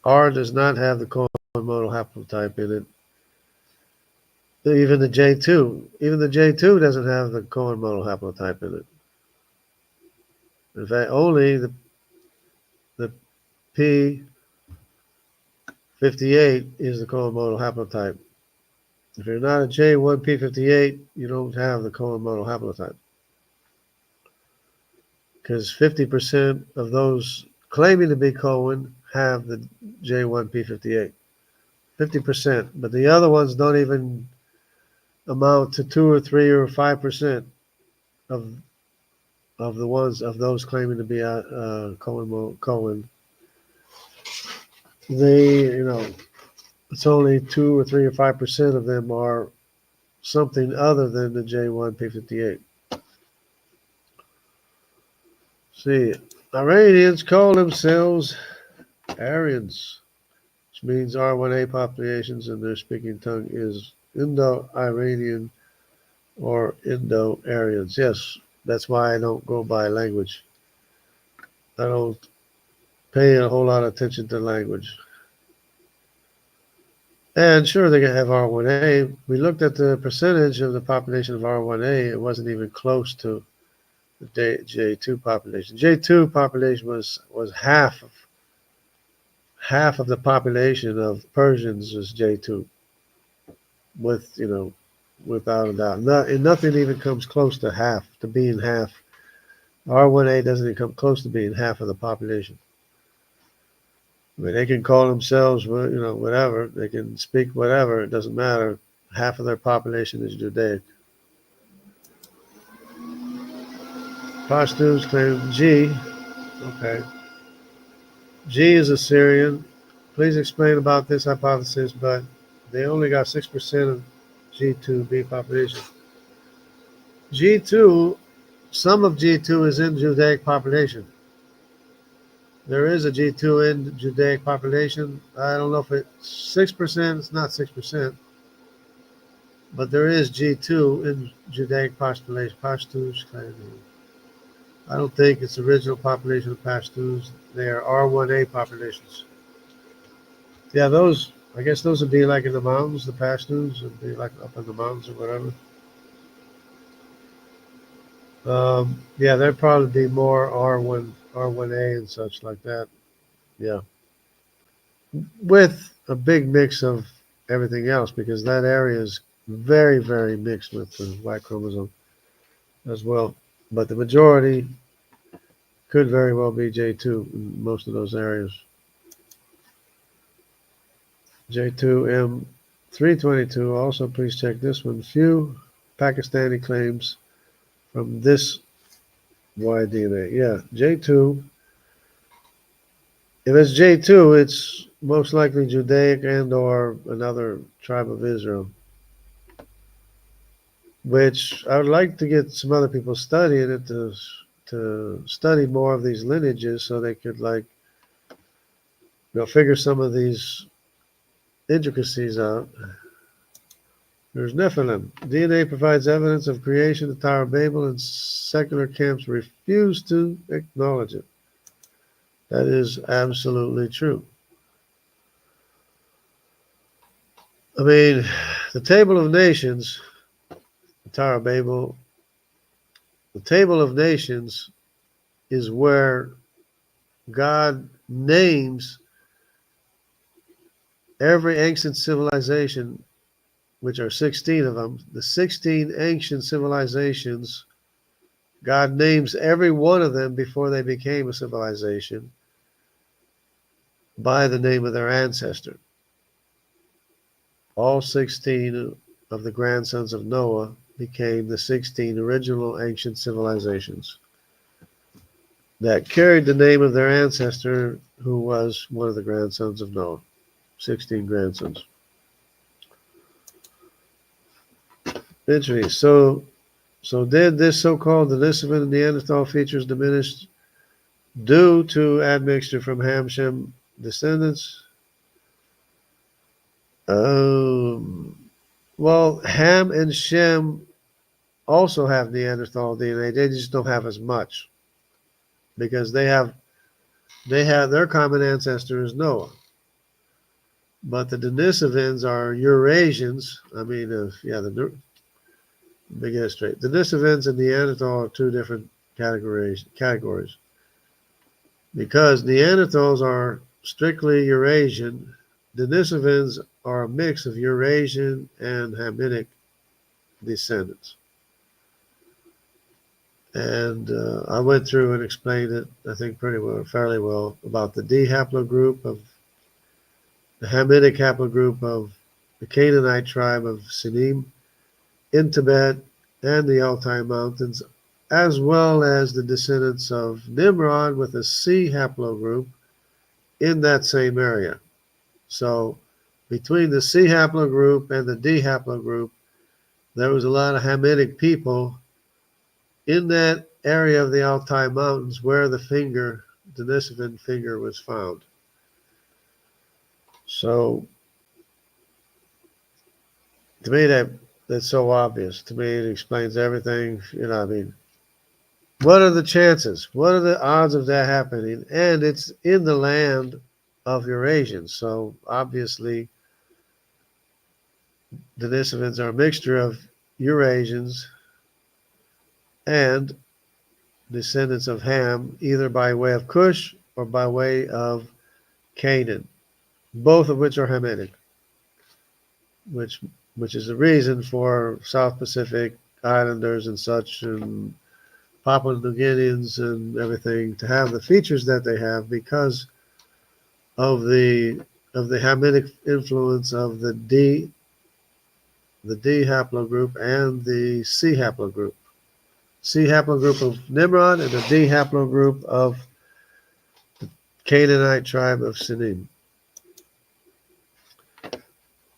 R does not have the colon modal haplotype in it. Even the J2 doesn't have the colon modal haplotype in it. In fact, only the P58 is the colon modal haplotype. If you're not a J1 P58, you don't have the colon modal haplotype, because 50% of those claiming to be Cohen have the J1 P58. 50%, but the other ones don't even amount to 2 or 3 or 5% of those claiming to be Cohen. It's only 2 or 3 or 5% of them are something other than the J1 P58. See, Iranians call themselves Aryans, which means R1A populations, and their speaking tongue is Indo-Iranian or Indo-Aryans. Yes, that's why I don't go by language. I don't pay a whole lot of attention to language. And sure, they can have R1A. We looked at the percentage of the population of R1A. It wasn't even close to the J2 population. J2 population was half of the population of Persians was J2. Without a doubt. Nothing even comes close to being half. R1A doesn't even come close to being half of the population. I mean, they can call themselves, whatever. They can speak whatever. It doesn't matter. Half of their population is Judaic. Pashtuns claim G. Okay. G is Assyrian. Please explain about this hypothesis, but They only got 6% of G2B population. G2, some of G2 is in Judaic population. There is a G2 in Judaic population. I don't know if it's 6%. It's not 6%. But there is G2 in Judaic population. Pashtuns. I don't think it's the original population of Pashtuns. They are R1A populations. Yeah, those, I guess those would be like in the mountains. The Pashtuns would be like up in the mountains or whatever. Yeah, there'd probably be more R1A and such like that. Yeah. With a big mix of everything else, because that area is very, very mixed with the Y chromosome as well. But the majority could very well be J2 in most of those areas. J2M322, also please check this one. Few Pakistani claims from this Y DNA. Yeah, J2. If it's J2, it's most likely Judaic and or another tribe of Israel, which I would like to get some other people studying it to study more of these lineages so they could figure some of these intricacies out. There's Nephilim. DNA provides evidence of creation of the Tower of Babel, and secular camps refuse to acknowledge it. That is absolutely true. I mean, the Table of Nations, the Tower of Babel, the Table of Nations is where God names every ancient civilization, which are 16 of them. The 16 ancient civilizations, God names every one of them before they became a civilization by the name of their ancestor. All 16 of the grandsons of Noah became the 16 original ancient civilizations that carried the name of their ancestor, who was one of the grandsons of Noah. 16 grandsons. Interesting. So did this so-called Denisovan and Neanderthal features diminish due to admixture from Ham-Shem descendants? Well, Ham and Shem also have Neanderthal DNA. They just don't have as much because they have their common ancestor is Noah. But the Denisovans are Eurasians. I mean, let me get it straight. Denisovans and Neanderthal are two different categories. Because Neanderthals are strictly Eurasian, Denisovans are a mix of Eurasian and Hamitic descendants. And I went through and explained it, I think, fairly well, about the D haplogroup of the Hamitic haplogroup of the Canaanite tribe of Sinim in Tibet and the Altai Mountains, as well as the descendants of Nimrod with a C haplogroup in that same area. So between the C haplogroup and the D haplogroup, there was a lot of Hamitic people in that area of the Altai Mountains where the Denisovan finger was found. So to me, that's so obvious. To me, it explains everything. I mean, what are the chances? What are the odds of that happening? And it's in the land of Eurasians. So obviously, Denisovans are a mixture of Eurasians and descendants of Ham, either by way of Cush or by way of Canaan, both of which are Hamitic, which is the reason for South Pacific Islanders and such, and Papua New Guineans and everything to have the features that they have because of the Hamitic influence of the D haplogroup and the C haplogroup. C haplogroup of Nimrod and the D haplogroup of the Canaanite tribe of Sinim.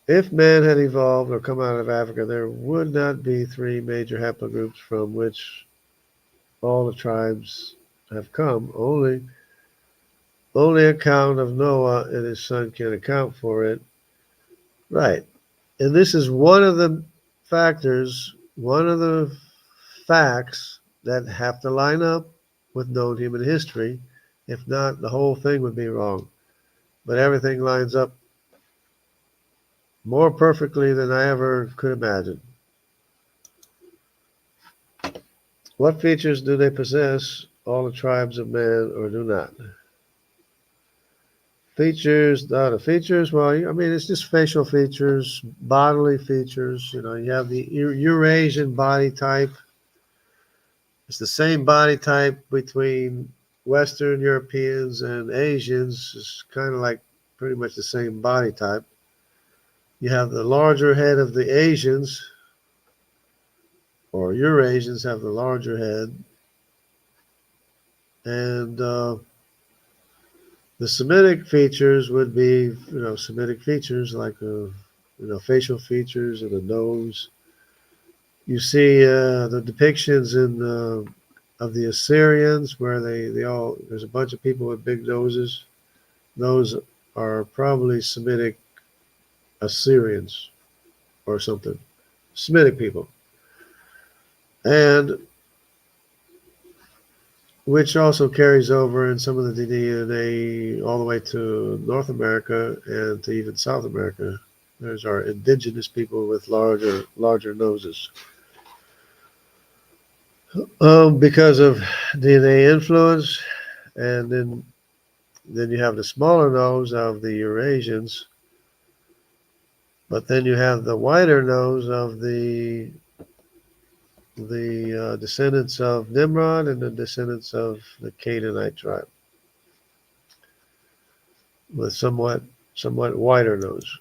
If man had evolved or come out of Africa, there would not be three major haplogroups from which all the tribes have come. Only account of Noah and his son can account for it. Right. And this is one of the factors, one of the facts that have to line up with known human history. If not, the whole thing would be wrong. But everything lines up more perfectly than I ever could imagine. What features do they possess, all the tribes of man, or do not? Features, the features, well, I mean, it's just facial features, bodily features. You have the Eurasian body type. It's the same body type between Western Europeans and Asians. It's kind of like pretty much the same body type. You have the larger head of the Asians, or Eurasians have the larger head. And the Semitic features would be, Semitic features like, facial features and a nose. You see the depictions of the Assyrians where there's a bunch of people with big noses. Those are probably Semitic Assyrians or something. Semitic people. And which also carries over in some of the DNA all the way to North America and to even South America. There's our indigenous people with larger noses. Because of DNA influence, and then you have the smaller nose of the Eurasians, but then you have the wider nose of the descendants of Nimrod and the descendants of the Canaanite tribe, with somewhat wider nose.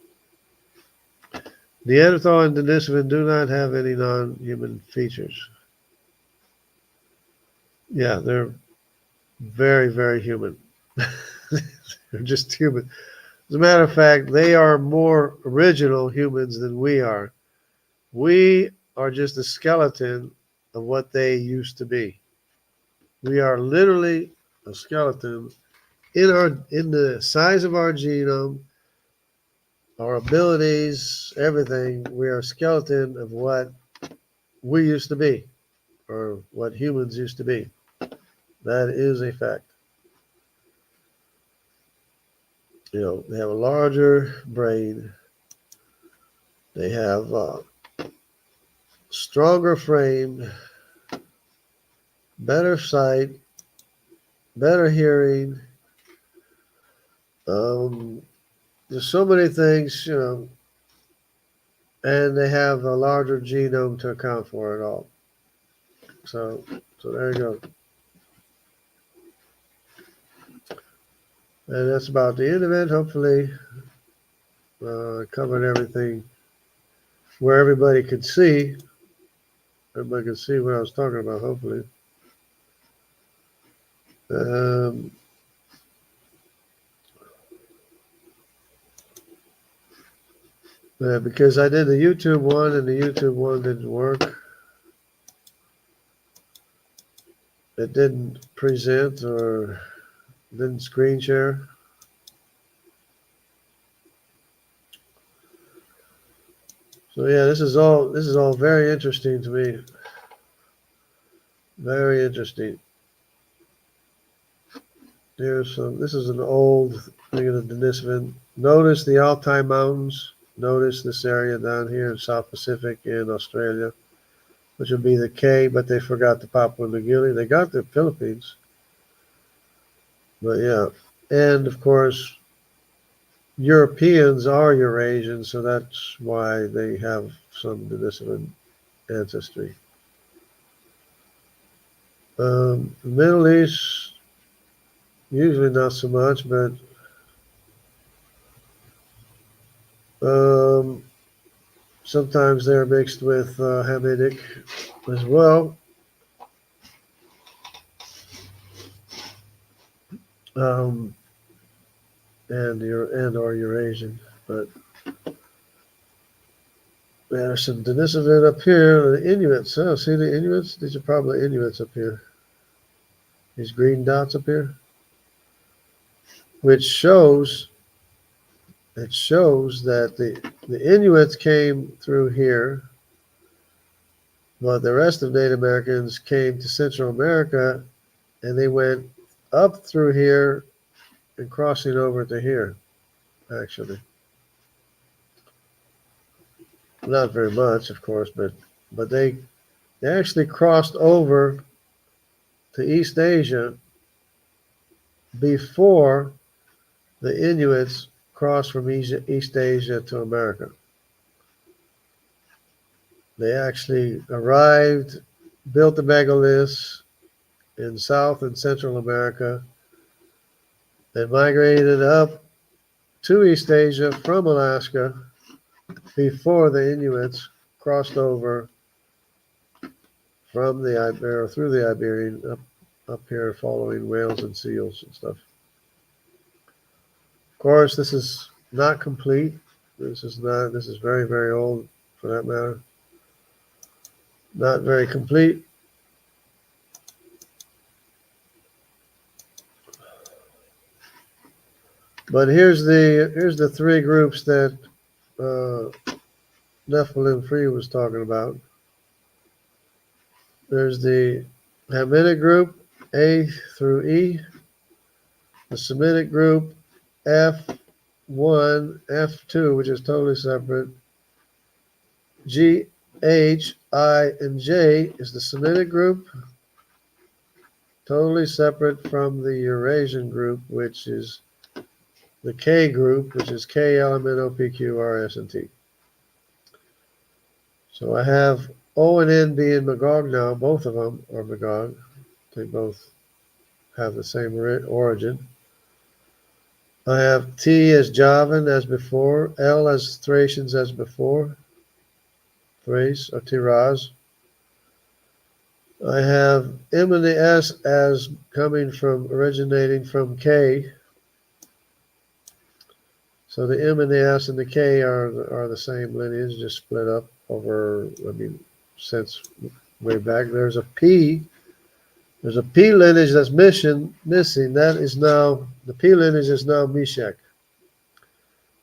Neanderthal and Denisovan do not have any non-human features. Yeah, they're very, very human. They're just human. As a matter of fact, they are more original humans than we are. We are just a skeleton of what they used to be. We are literally a skeleton in the size of our genome, our abilities, everything. We are a skeleton of what we used to be, or what humans used to be. That is a fact. They have a larger brain. They have a stronger frame, better sight, better hearing. There's so many things, and they have a larger genome to account for it all. So there you go. And that's about the end of it. Hopefully, covered everything where everybody could see. Everybody could see what I was talking about, hopefully. Because I did the YouTube one and the YouTube one didn't work. It didn't present or didn't screen share. So yeah, this is all very interesting to me. Very interesting. This is an old thing of the Denisovan. Notice the Altai Mountains. Notice this area down here in South Pacific in Australia, which would be the K, but they forgot the Papua New Guinea. They got the Philippines. But yeah, and of course, Europeans are Eurasian, so that's why they have some Denisovan ancestry. Middle East, usually not so much, but sometimes they're mixed with Hamitic as well. And or Eurasian, but There's some Denisovans up here, the Inuits. Oh, see the Inuits? These are probably Inuits up here. These green dots up here, which shows that the Inuits came through here, but the rest of Native Americans came to Central America, and they went up through here and crossing over to here, actually. Not very much, of course, but they actually crossed over to East Asia before the Inuits crossed from East Asia to America. They actually arrived, built the megaliths in South and Central America, and migrated up to East Asia from Alaska before the Inuits crossed over from through the Iberian up here, following whales and seals and stuff. Of course, this is not complete. This is very, very old, for that matter. Not very complete. But here's the three groups that Nephilim Free was talking about. There's the Hamitic group, A through E. The Semitic group, F1, F2, which is totally separate. G, H, I, and J is the Semitic group, totally separate from the Eurasian group, which is the K group, which is K, L, M, N, O, P, Q, R, S, and T. So I have O and N being Magog now. Both of them are Magog. They both have the same origin. I have T as Javan as before, L as Thracians as before, Thrace or Tiraz. I have M and the S as originating from K. So the M and the S and the K are the same lineage, just split up over, since way back. There's a P. There's a P lineage that's missing. That is now, the P lineage is now Meshach,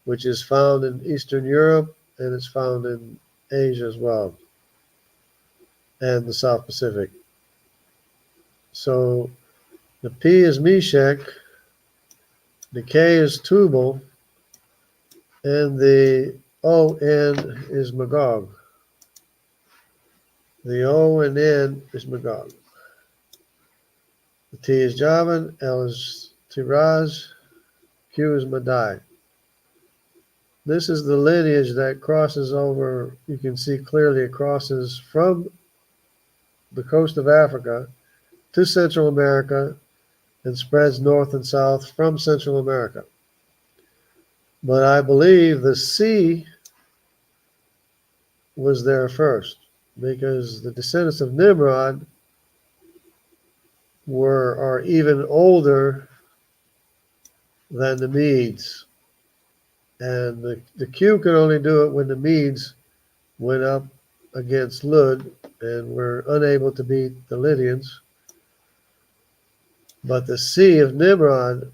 which is found in Eastern Europe, and it's found in Asia as well, and the South Pacific. So the P is Meshach, the K is Tubal, and the O-N is Magog. The O and N is Magog. The T is Javan, L is Tiraz, Q is Madai. This is the lineage that crosses over. You can see clearly it crosses from the coast of Africa to Central America and spreads north and south from Central America. But I believe the C was there first, because the descendants of Nimrod are even older than the Medes. And the Q could only do it when the Medes went up against Lud and were unable to beat the Lydians. But the C of Nimrod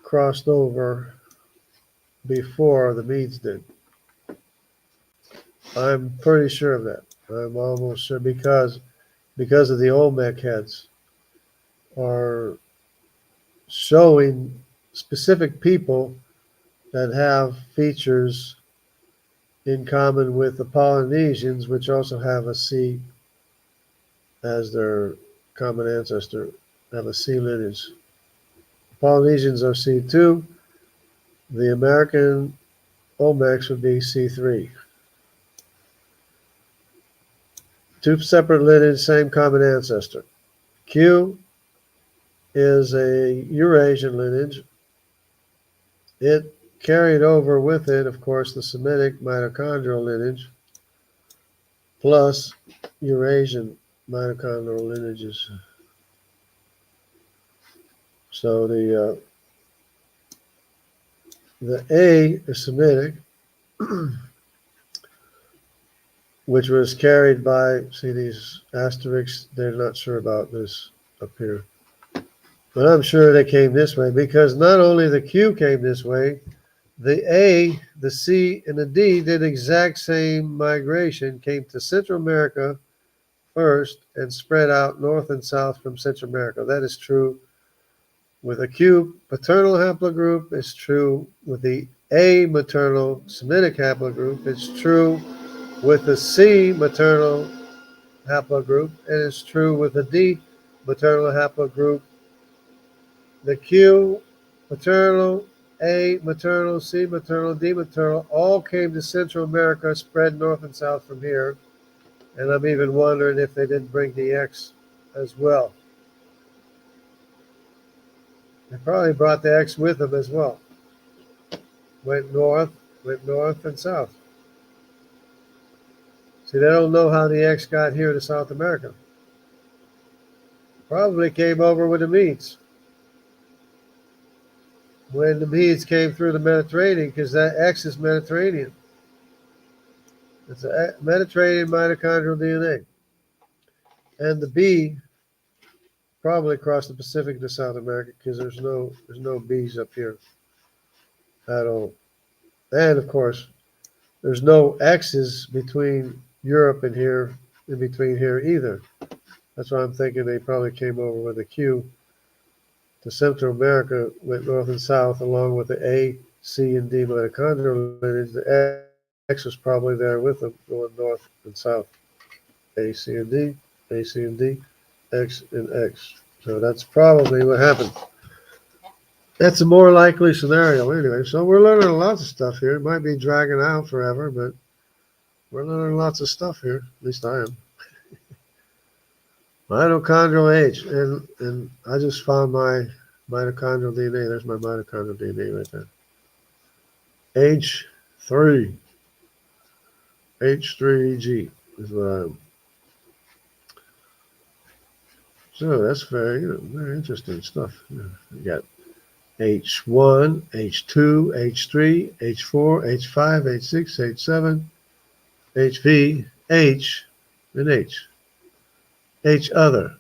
crossed over before the Medes did. I'm pretty sure of that. I'm almost sure, because of the Olmec heads are showing specific people that have features in common with the Polynesians, which also have a C as their common ancestor, have a C lineage. The Polynesians are C2. The American Olmecs would be C3. Two separate lineage, same common ancestor. Q is a Eurasian lineage. It carried over with it, of course, the Semitic mitochondrial lineage, plus Eurasian mitochondrial lineages. So the A is Semitic. which was carried by, see these asterisks, they're not sure about this up here. But I'm sure they came this way because not only the Q came this way, the A, the C, and the D did exact same migration, came to Central America first and spread out north and south from Central America. That is true with a Q paternal haplogroup. It's true with the A maternal Semitic haplogroup. It's true with the C maternal haplogroup, and it's true with the D maternal haplogroup. The Q maternal, A maternal, C maternal, D maternal all came to Central America, spread north and south from here. And I'm even wondering if they didn't bring the X as well. They probably brought the X with them as well. Went north and south. See, they don't know how the X got here to South America. Probably came over with the Medes. When the Medes came through the Mediterranean, because that X is Mediterranean. It's a Mediterranean mitochondrial DNA. And the B probably across the Pacific to South America because there's no B's up here at all. And of course, there's no X's between Europe and here, in between here either. That's why I'm thinking they probably came over with a Q to Central America, went north and south along with the A, C, and D mitochondrial lineage. The X was probably there with them going north and south. A, C, and D, A, C, and D, X, and X. So that's probably what happened. That's a more likely scenario anyway. So we're learning lots of stuff here. It might be dragging out forever, but we're learning lots of stuff here. At least I am. Mitochondrial age. And I just found my mitochondrial DNA. There's my mitochondrial DNA right there. H3. H3G is what I am. So that's very interesting stuff. You got H1, H2, H3, H4, H5, H6, H7, HV, H, and H. H other.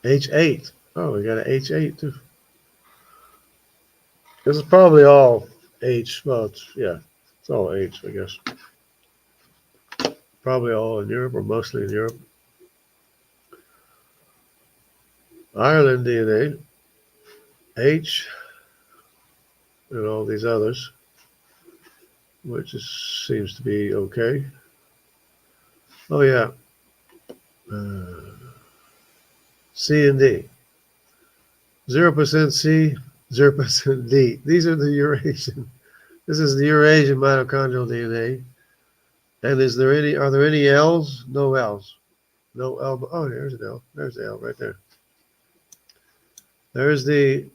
H8. Oh, we got an H8 too. This is probably all H. Well, it's all H, I guess. Probably all in Europe or mostly in Europe. Ireland DNA, H, and all these others, which seems to be okay. Oh, yeah. C and D. 0% C, 0% D. These are the Eurasian. This is the Eurasian mitochondrial DNA. And are there any L's? No L's. No L. Oh, there's an L. There's the L right there. There's the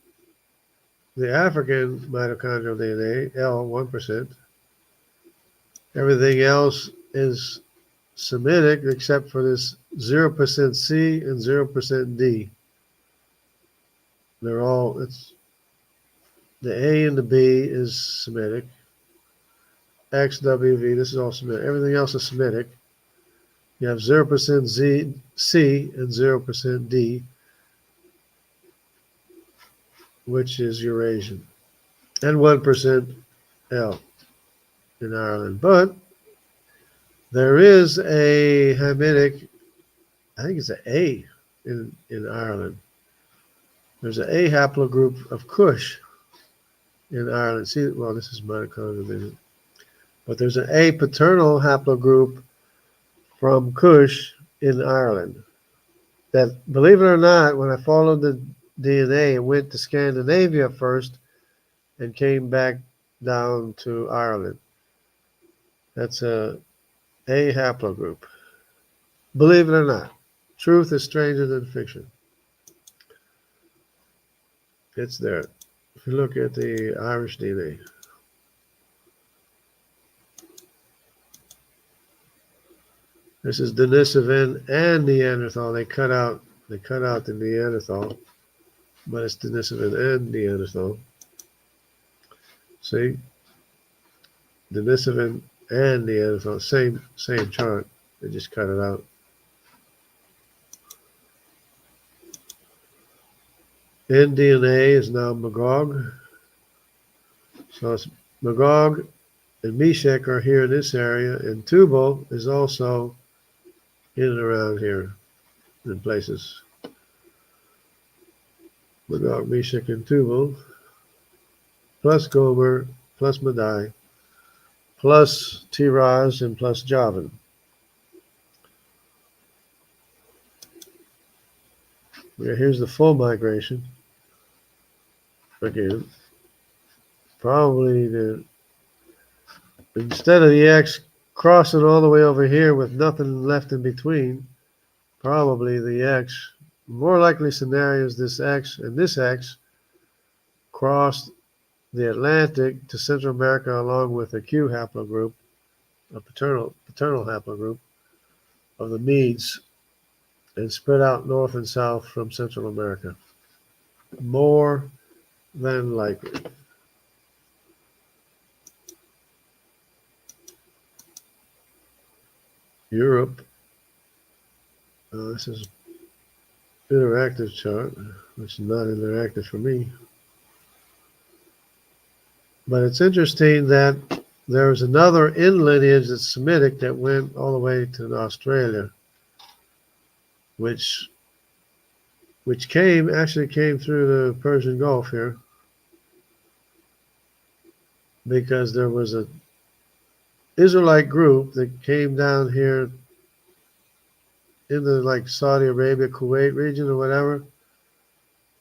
African mitochondrial DNA, L, 1%. Everything else is Semitic except for this 0% C and 0% D. They're all, the A and the B is Semitic. X, W, V, this is all Semitic. Everything else is Semitic. You have 0% C and 0% D, which is Eurasian, and 1% L in Ireland. But there is a Hamitic, I think it's an A in Ireland. There's an A haplogroup of Kush in Ireland. See, well, this is mitochondrial, but there's an A paternal haplogroup from Kush in Ireland. That, believe it or not, when I followed the DNA, it went to Scandinavia first and came back down to Ireland. That's a haplogroup. Believe it or not, truth is stranger than fiction. It's there. If you look at the Irish DNA. This is Denisovan and Neanderthal. They cut out the Neanderthal, but it's Denisovan and Neanderthal. See? Denisovan and Neanderthal, same chart. They just cut it out. NDNA is now Magog. So it's Magog and Meshach are here in this area, and Tubal is also in and around here in places. Magog, Meshach, and Tubal, plus Gomer, plus Madai, plus Tiraz, and plus Javan. Here's the full migration. Again, probably instead of the X crossing all the way over here with nothing left in between, probably the X, more likely scenarios, this X and this X crossed the Atlantic to Central America along with a Q haplogroup, a paternal haplogroup of the Medes, and spread out north and south from Central America. More than likely. Europe. This is interactive chart, which is not interactive for me. But it's interesting that there was another in lineage that's Semitic that went all the way to Australia, which actually came through the Persian Gulf here, because there was a Israelite group that came down here in the like Saudi Arabia, Kuwait region or whatever,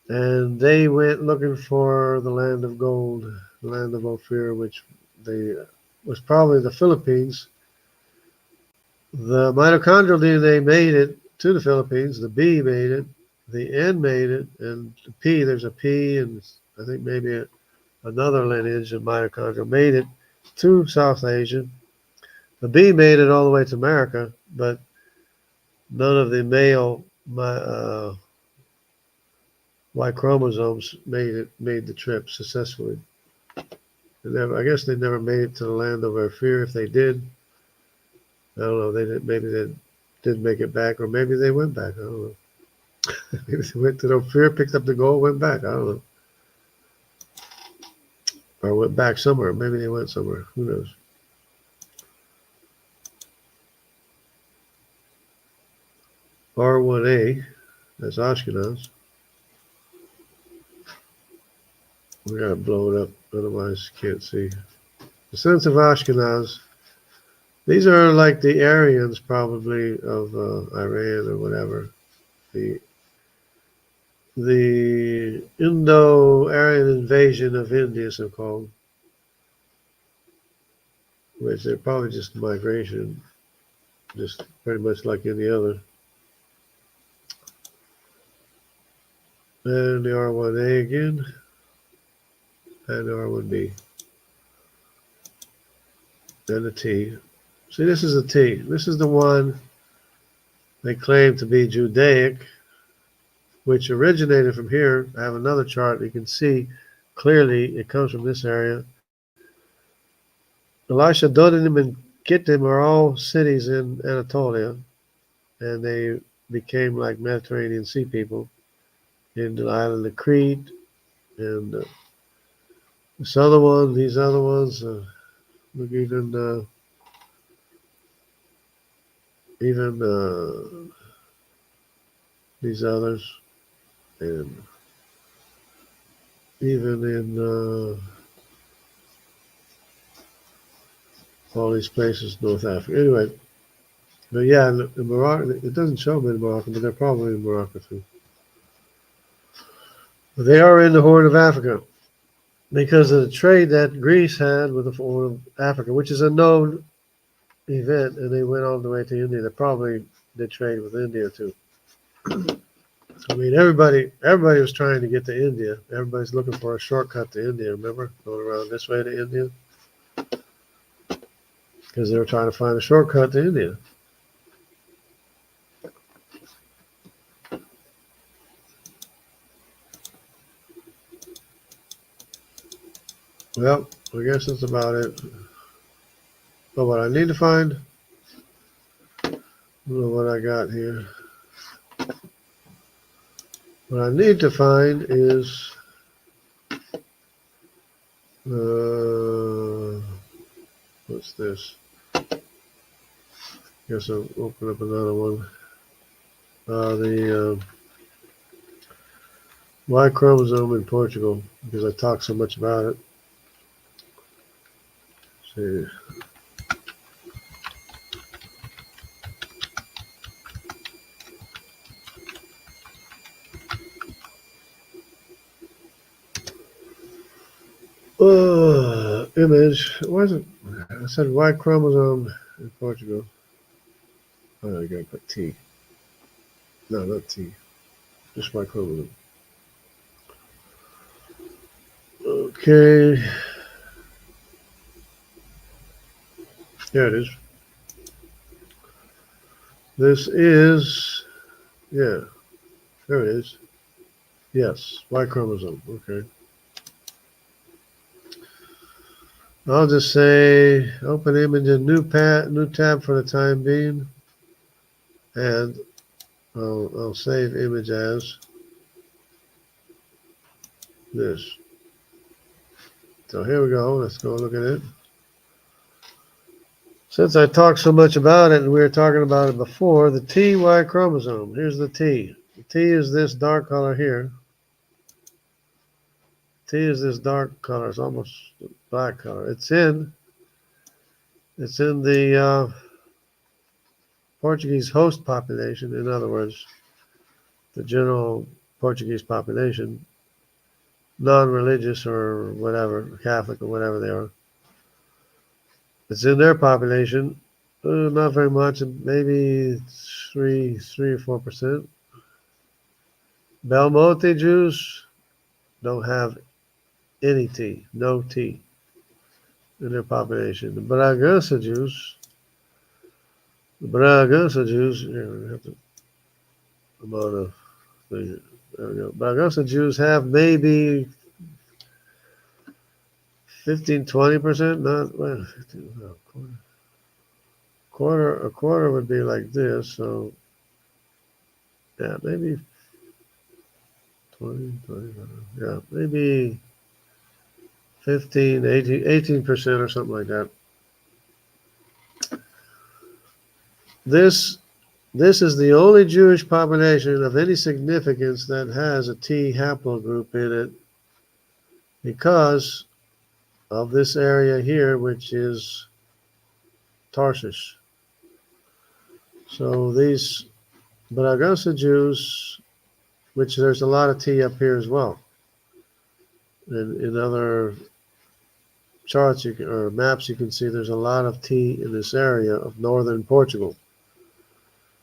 and they went looking for the land of gold, the land of Ophir, which was probably the Philippines. The mitochondrial DNA made it to the Philippines, the B made it, the N made it, and the P, there's a P, and I think maybe another lineage of mitochondria made it to South Asia. The B made it all the way to America, but none of the male Y chromosomes made the trip successfully. I guess they never made it to the land of Ophir. If they did, I don't know. Maybe they didn't make it back, or maybe they went back. I don't know. Maybe they went to Ophir, picked up the gold, went back. I don't know. Or went back somewhere. Maybe they went somewhere. Who knows? R1A, that's Ashkenaz. We gotta blow it up, otherwise you can't see. The sense of Ashkenaz, these are like the Aryans probably of Iran or whatever. The Indo-Aryan invasion of India, so called, which they're probably just migration, just pretty much like any other. And the R1A again, and the R1B, and the T. See, this is a T. This is the one they claim to be Judaic, which originated from here. I have another chart. You can see clearly it comes from this area. Elisha, Dodanim, and Kittim are all cities in Anatolia, and they became like Mediterranean Sea people in the island of Crete, and this other one, these other ones, look, even these others, and even in all these places, North Africa. Anyway, but yeah, in Morocco, it doesn't show them in Morocco, but they're probably in Morocco too. But they are in the Horn of Africa because of the trade that Greece had with the Horn of Africa, which is a known event, and they went all the way to India. They probably did trade with India too. I mean, everybody was trying to get to India. Everybody's looking for a shortcut to India. Remember, going around this way to India, because they were trying to find a shortcut to India. Well, I guess that's about it. But what I need to find don't know what I got here. What I need to find is what's this? Guess I'll open up another one. The Y chromosome in Portugal, because I talk so much about it. Let's see. Image. Why is it? I said Y chromosome in Portugal. Oh, I gotta put T. No, not T. Just Y chromosome. Okay. There it is. This is, yeah, there it is. Yes, Y chromosome. Okay. I'll just say open image in new tab for the time being, and I'll save image as this. So here we go. Let's go look at it. Since I talked so much about it and we were talking about it before, the TY chromosome. Here's the T. The T is this dark color here. T is this dark color. It's almost black color. It's in the Portuguese host population. In other words, the general Portuguese population, non-religious or whatever, Catholic or whatever they are. It's in their population. Not very much, maybe 3 or 4%. Belmonte Jews don't have any T, no T in their population. The Bragança Jews, here we have to amount of things. There we go. Bragança Jews have maybe 15-20%, not well, 15, no, a quarter would be like this, so yeah, maybe 20, yeah, maybe 15, 18% or something like that. This is the only Jewish population of any significance that has a T haplogroup in it because of this area here, which is Tarshish. So these Bragança Jews, which there's a lot of T up here as well. In other charts or maps, you can see there's a lot of T in this area of northern Portugal.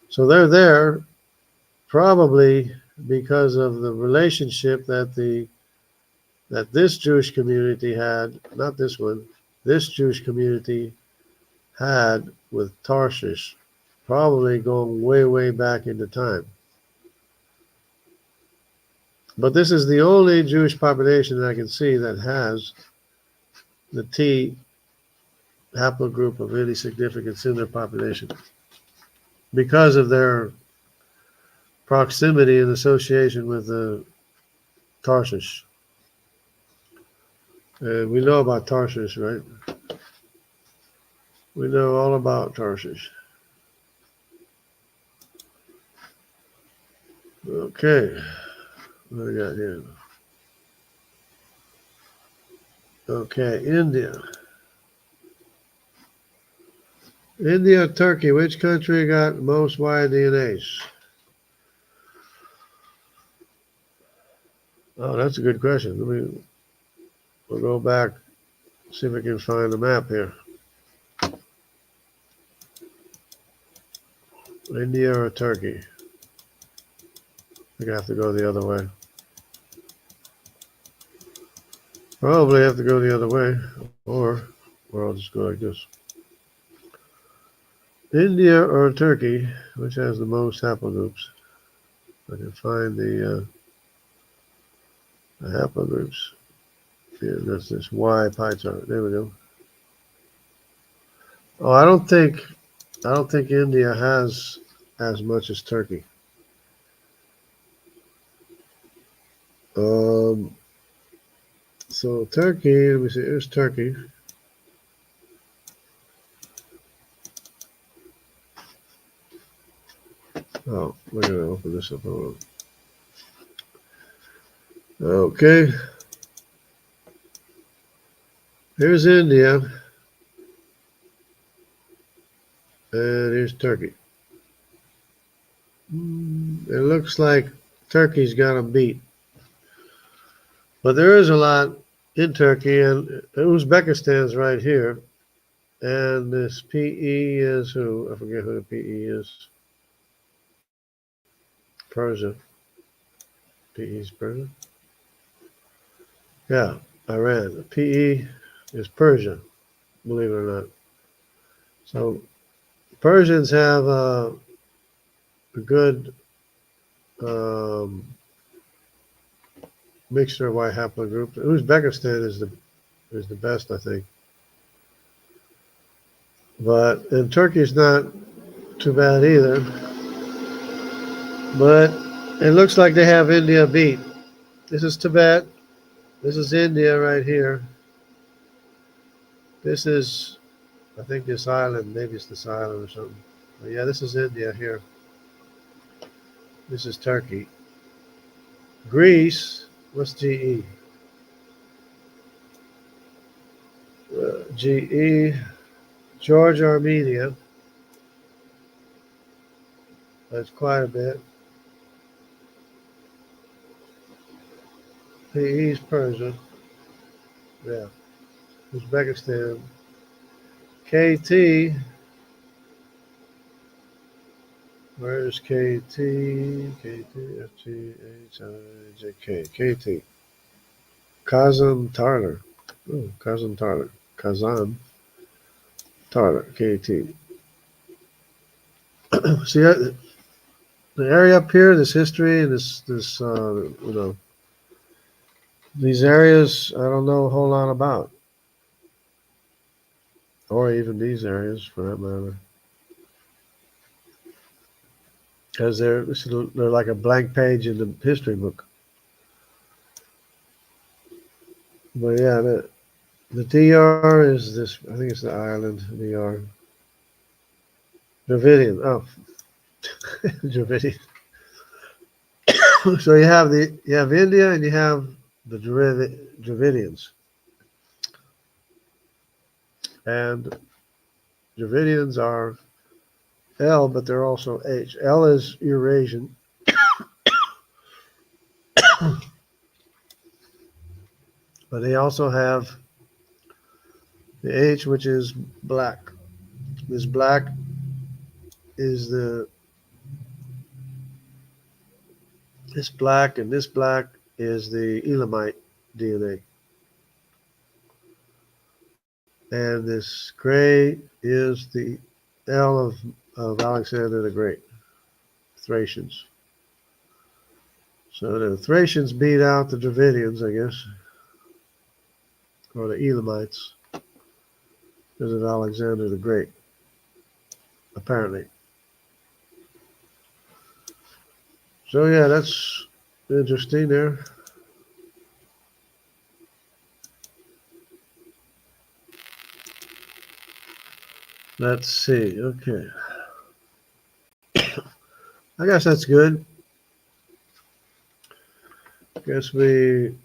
So they're there probably because of the relationship that this Jewish community had, not this one, this Jewish community had with Tarshish, probably going way, way back into time. But this is the only Jewish population that I can see that has the T haplogroup of any significance in their population because of their proximity and association with the Tarshish. And we know about Tarshish, right? We know all about Tarshish. Okay, what do we got here? Okay, India. India, Turkey, which country got most Y-DNAs? Oh, that's a good question. We'll go back, see if we can find the map here. India or Turkey? I think I have to go the other way. Probably have to go the other way, or I'll just go like this. India or Turkey, which has the most haplogroups? I can find the haplogroups. Yeah, that's this Y pie chart. There we go. Oh, I don't think India has as much as Turkey. So Turkey, let me see, here's Turkey. Oh, we're going to open this up. Hold on. Okay. Here's India. And here's Turkey. It looks like Turkey's got them beat. But there is a lot in Turkey, and Uzbekistan's right here. And this PE is who? I forget who the PE is. Persia. PE's Persia? Yeah, Iran. The PE is Persia, believe it or not. So Persians have a good mixture of white haplogroups. Uzbekistan is the best, I think. And Turkey's not too bad either. But it looks like they have India beat. This is Tibet. This is India right here. This is, I think, this island. Maybe it's this island or something. But yeah, this is India here. This is Turkey. Greece, what's GE? GE, Georgia, Armenia. That's quite a bit. PE's Persia. Yeah. Uzbekistan. KT. Where is KT? KT, FT, HIJK. KT. Kazan Tartar. Oh, Kazan Tartar. Kazan Tartar. KT. See, the area up here, this history, and this these areas, I don't know a whole lot about. Or even these areas, for that matter. Because they're like a blank page in the history book. But yeah, the DR is this, I think it's the island, DR. Dravidian, oh. Dravidian. So you have India and you have the Dravidians. And Dravidians are L, but they're also H. L is Eurasian. But they also have the H, which is black. This black is this black, and this black is the Elamite DNA. And this gray is the L of Alexander the Great, Thracians. So the Thracians beat out the Dravidians, I guess, or the Elamites, because of Alexander the Great, apparently. So yeah, that's interesting there. Let's see, okay. I guess that's good. Guess we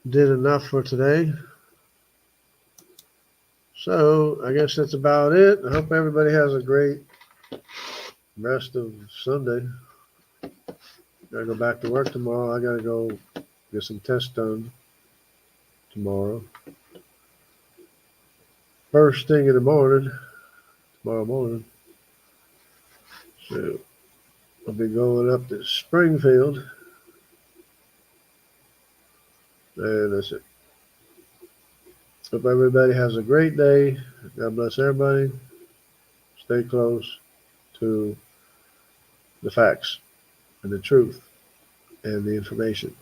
did enough for today. So I guess that's about it. I hope everybody has a great rest of Sunday. Gotta go back to work tomorrow. I gotta go get some tests done tomorrow. First thing in the morning, tomorrow morning. So I'll be going up to Springfield. And that's it. Hope everybody has a great day. God bless everybody. Stay close to the facts and the truth and the information.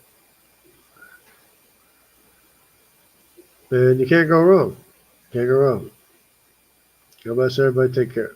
And you can't go wrong. Can't go wrong. God bless everybody. Take care.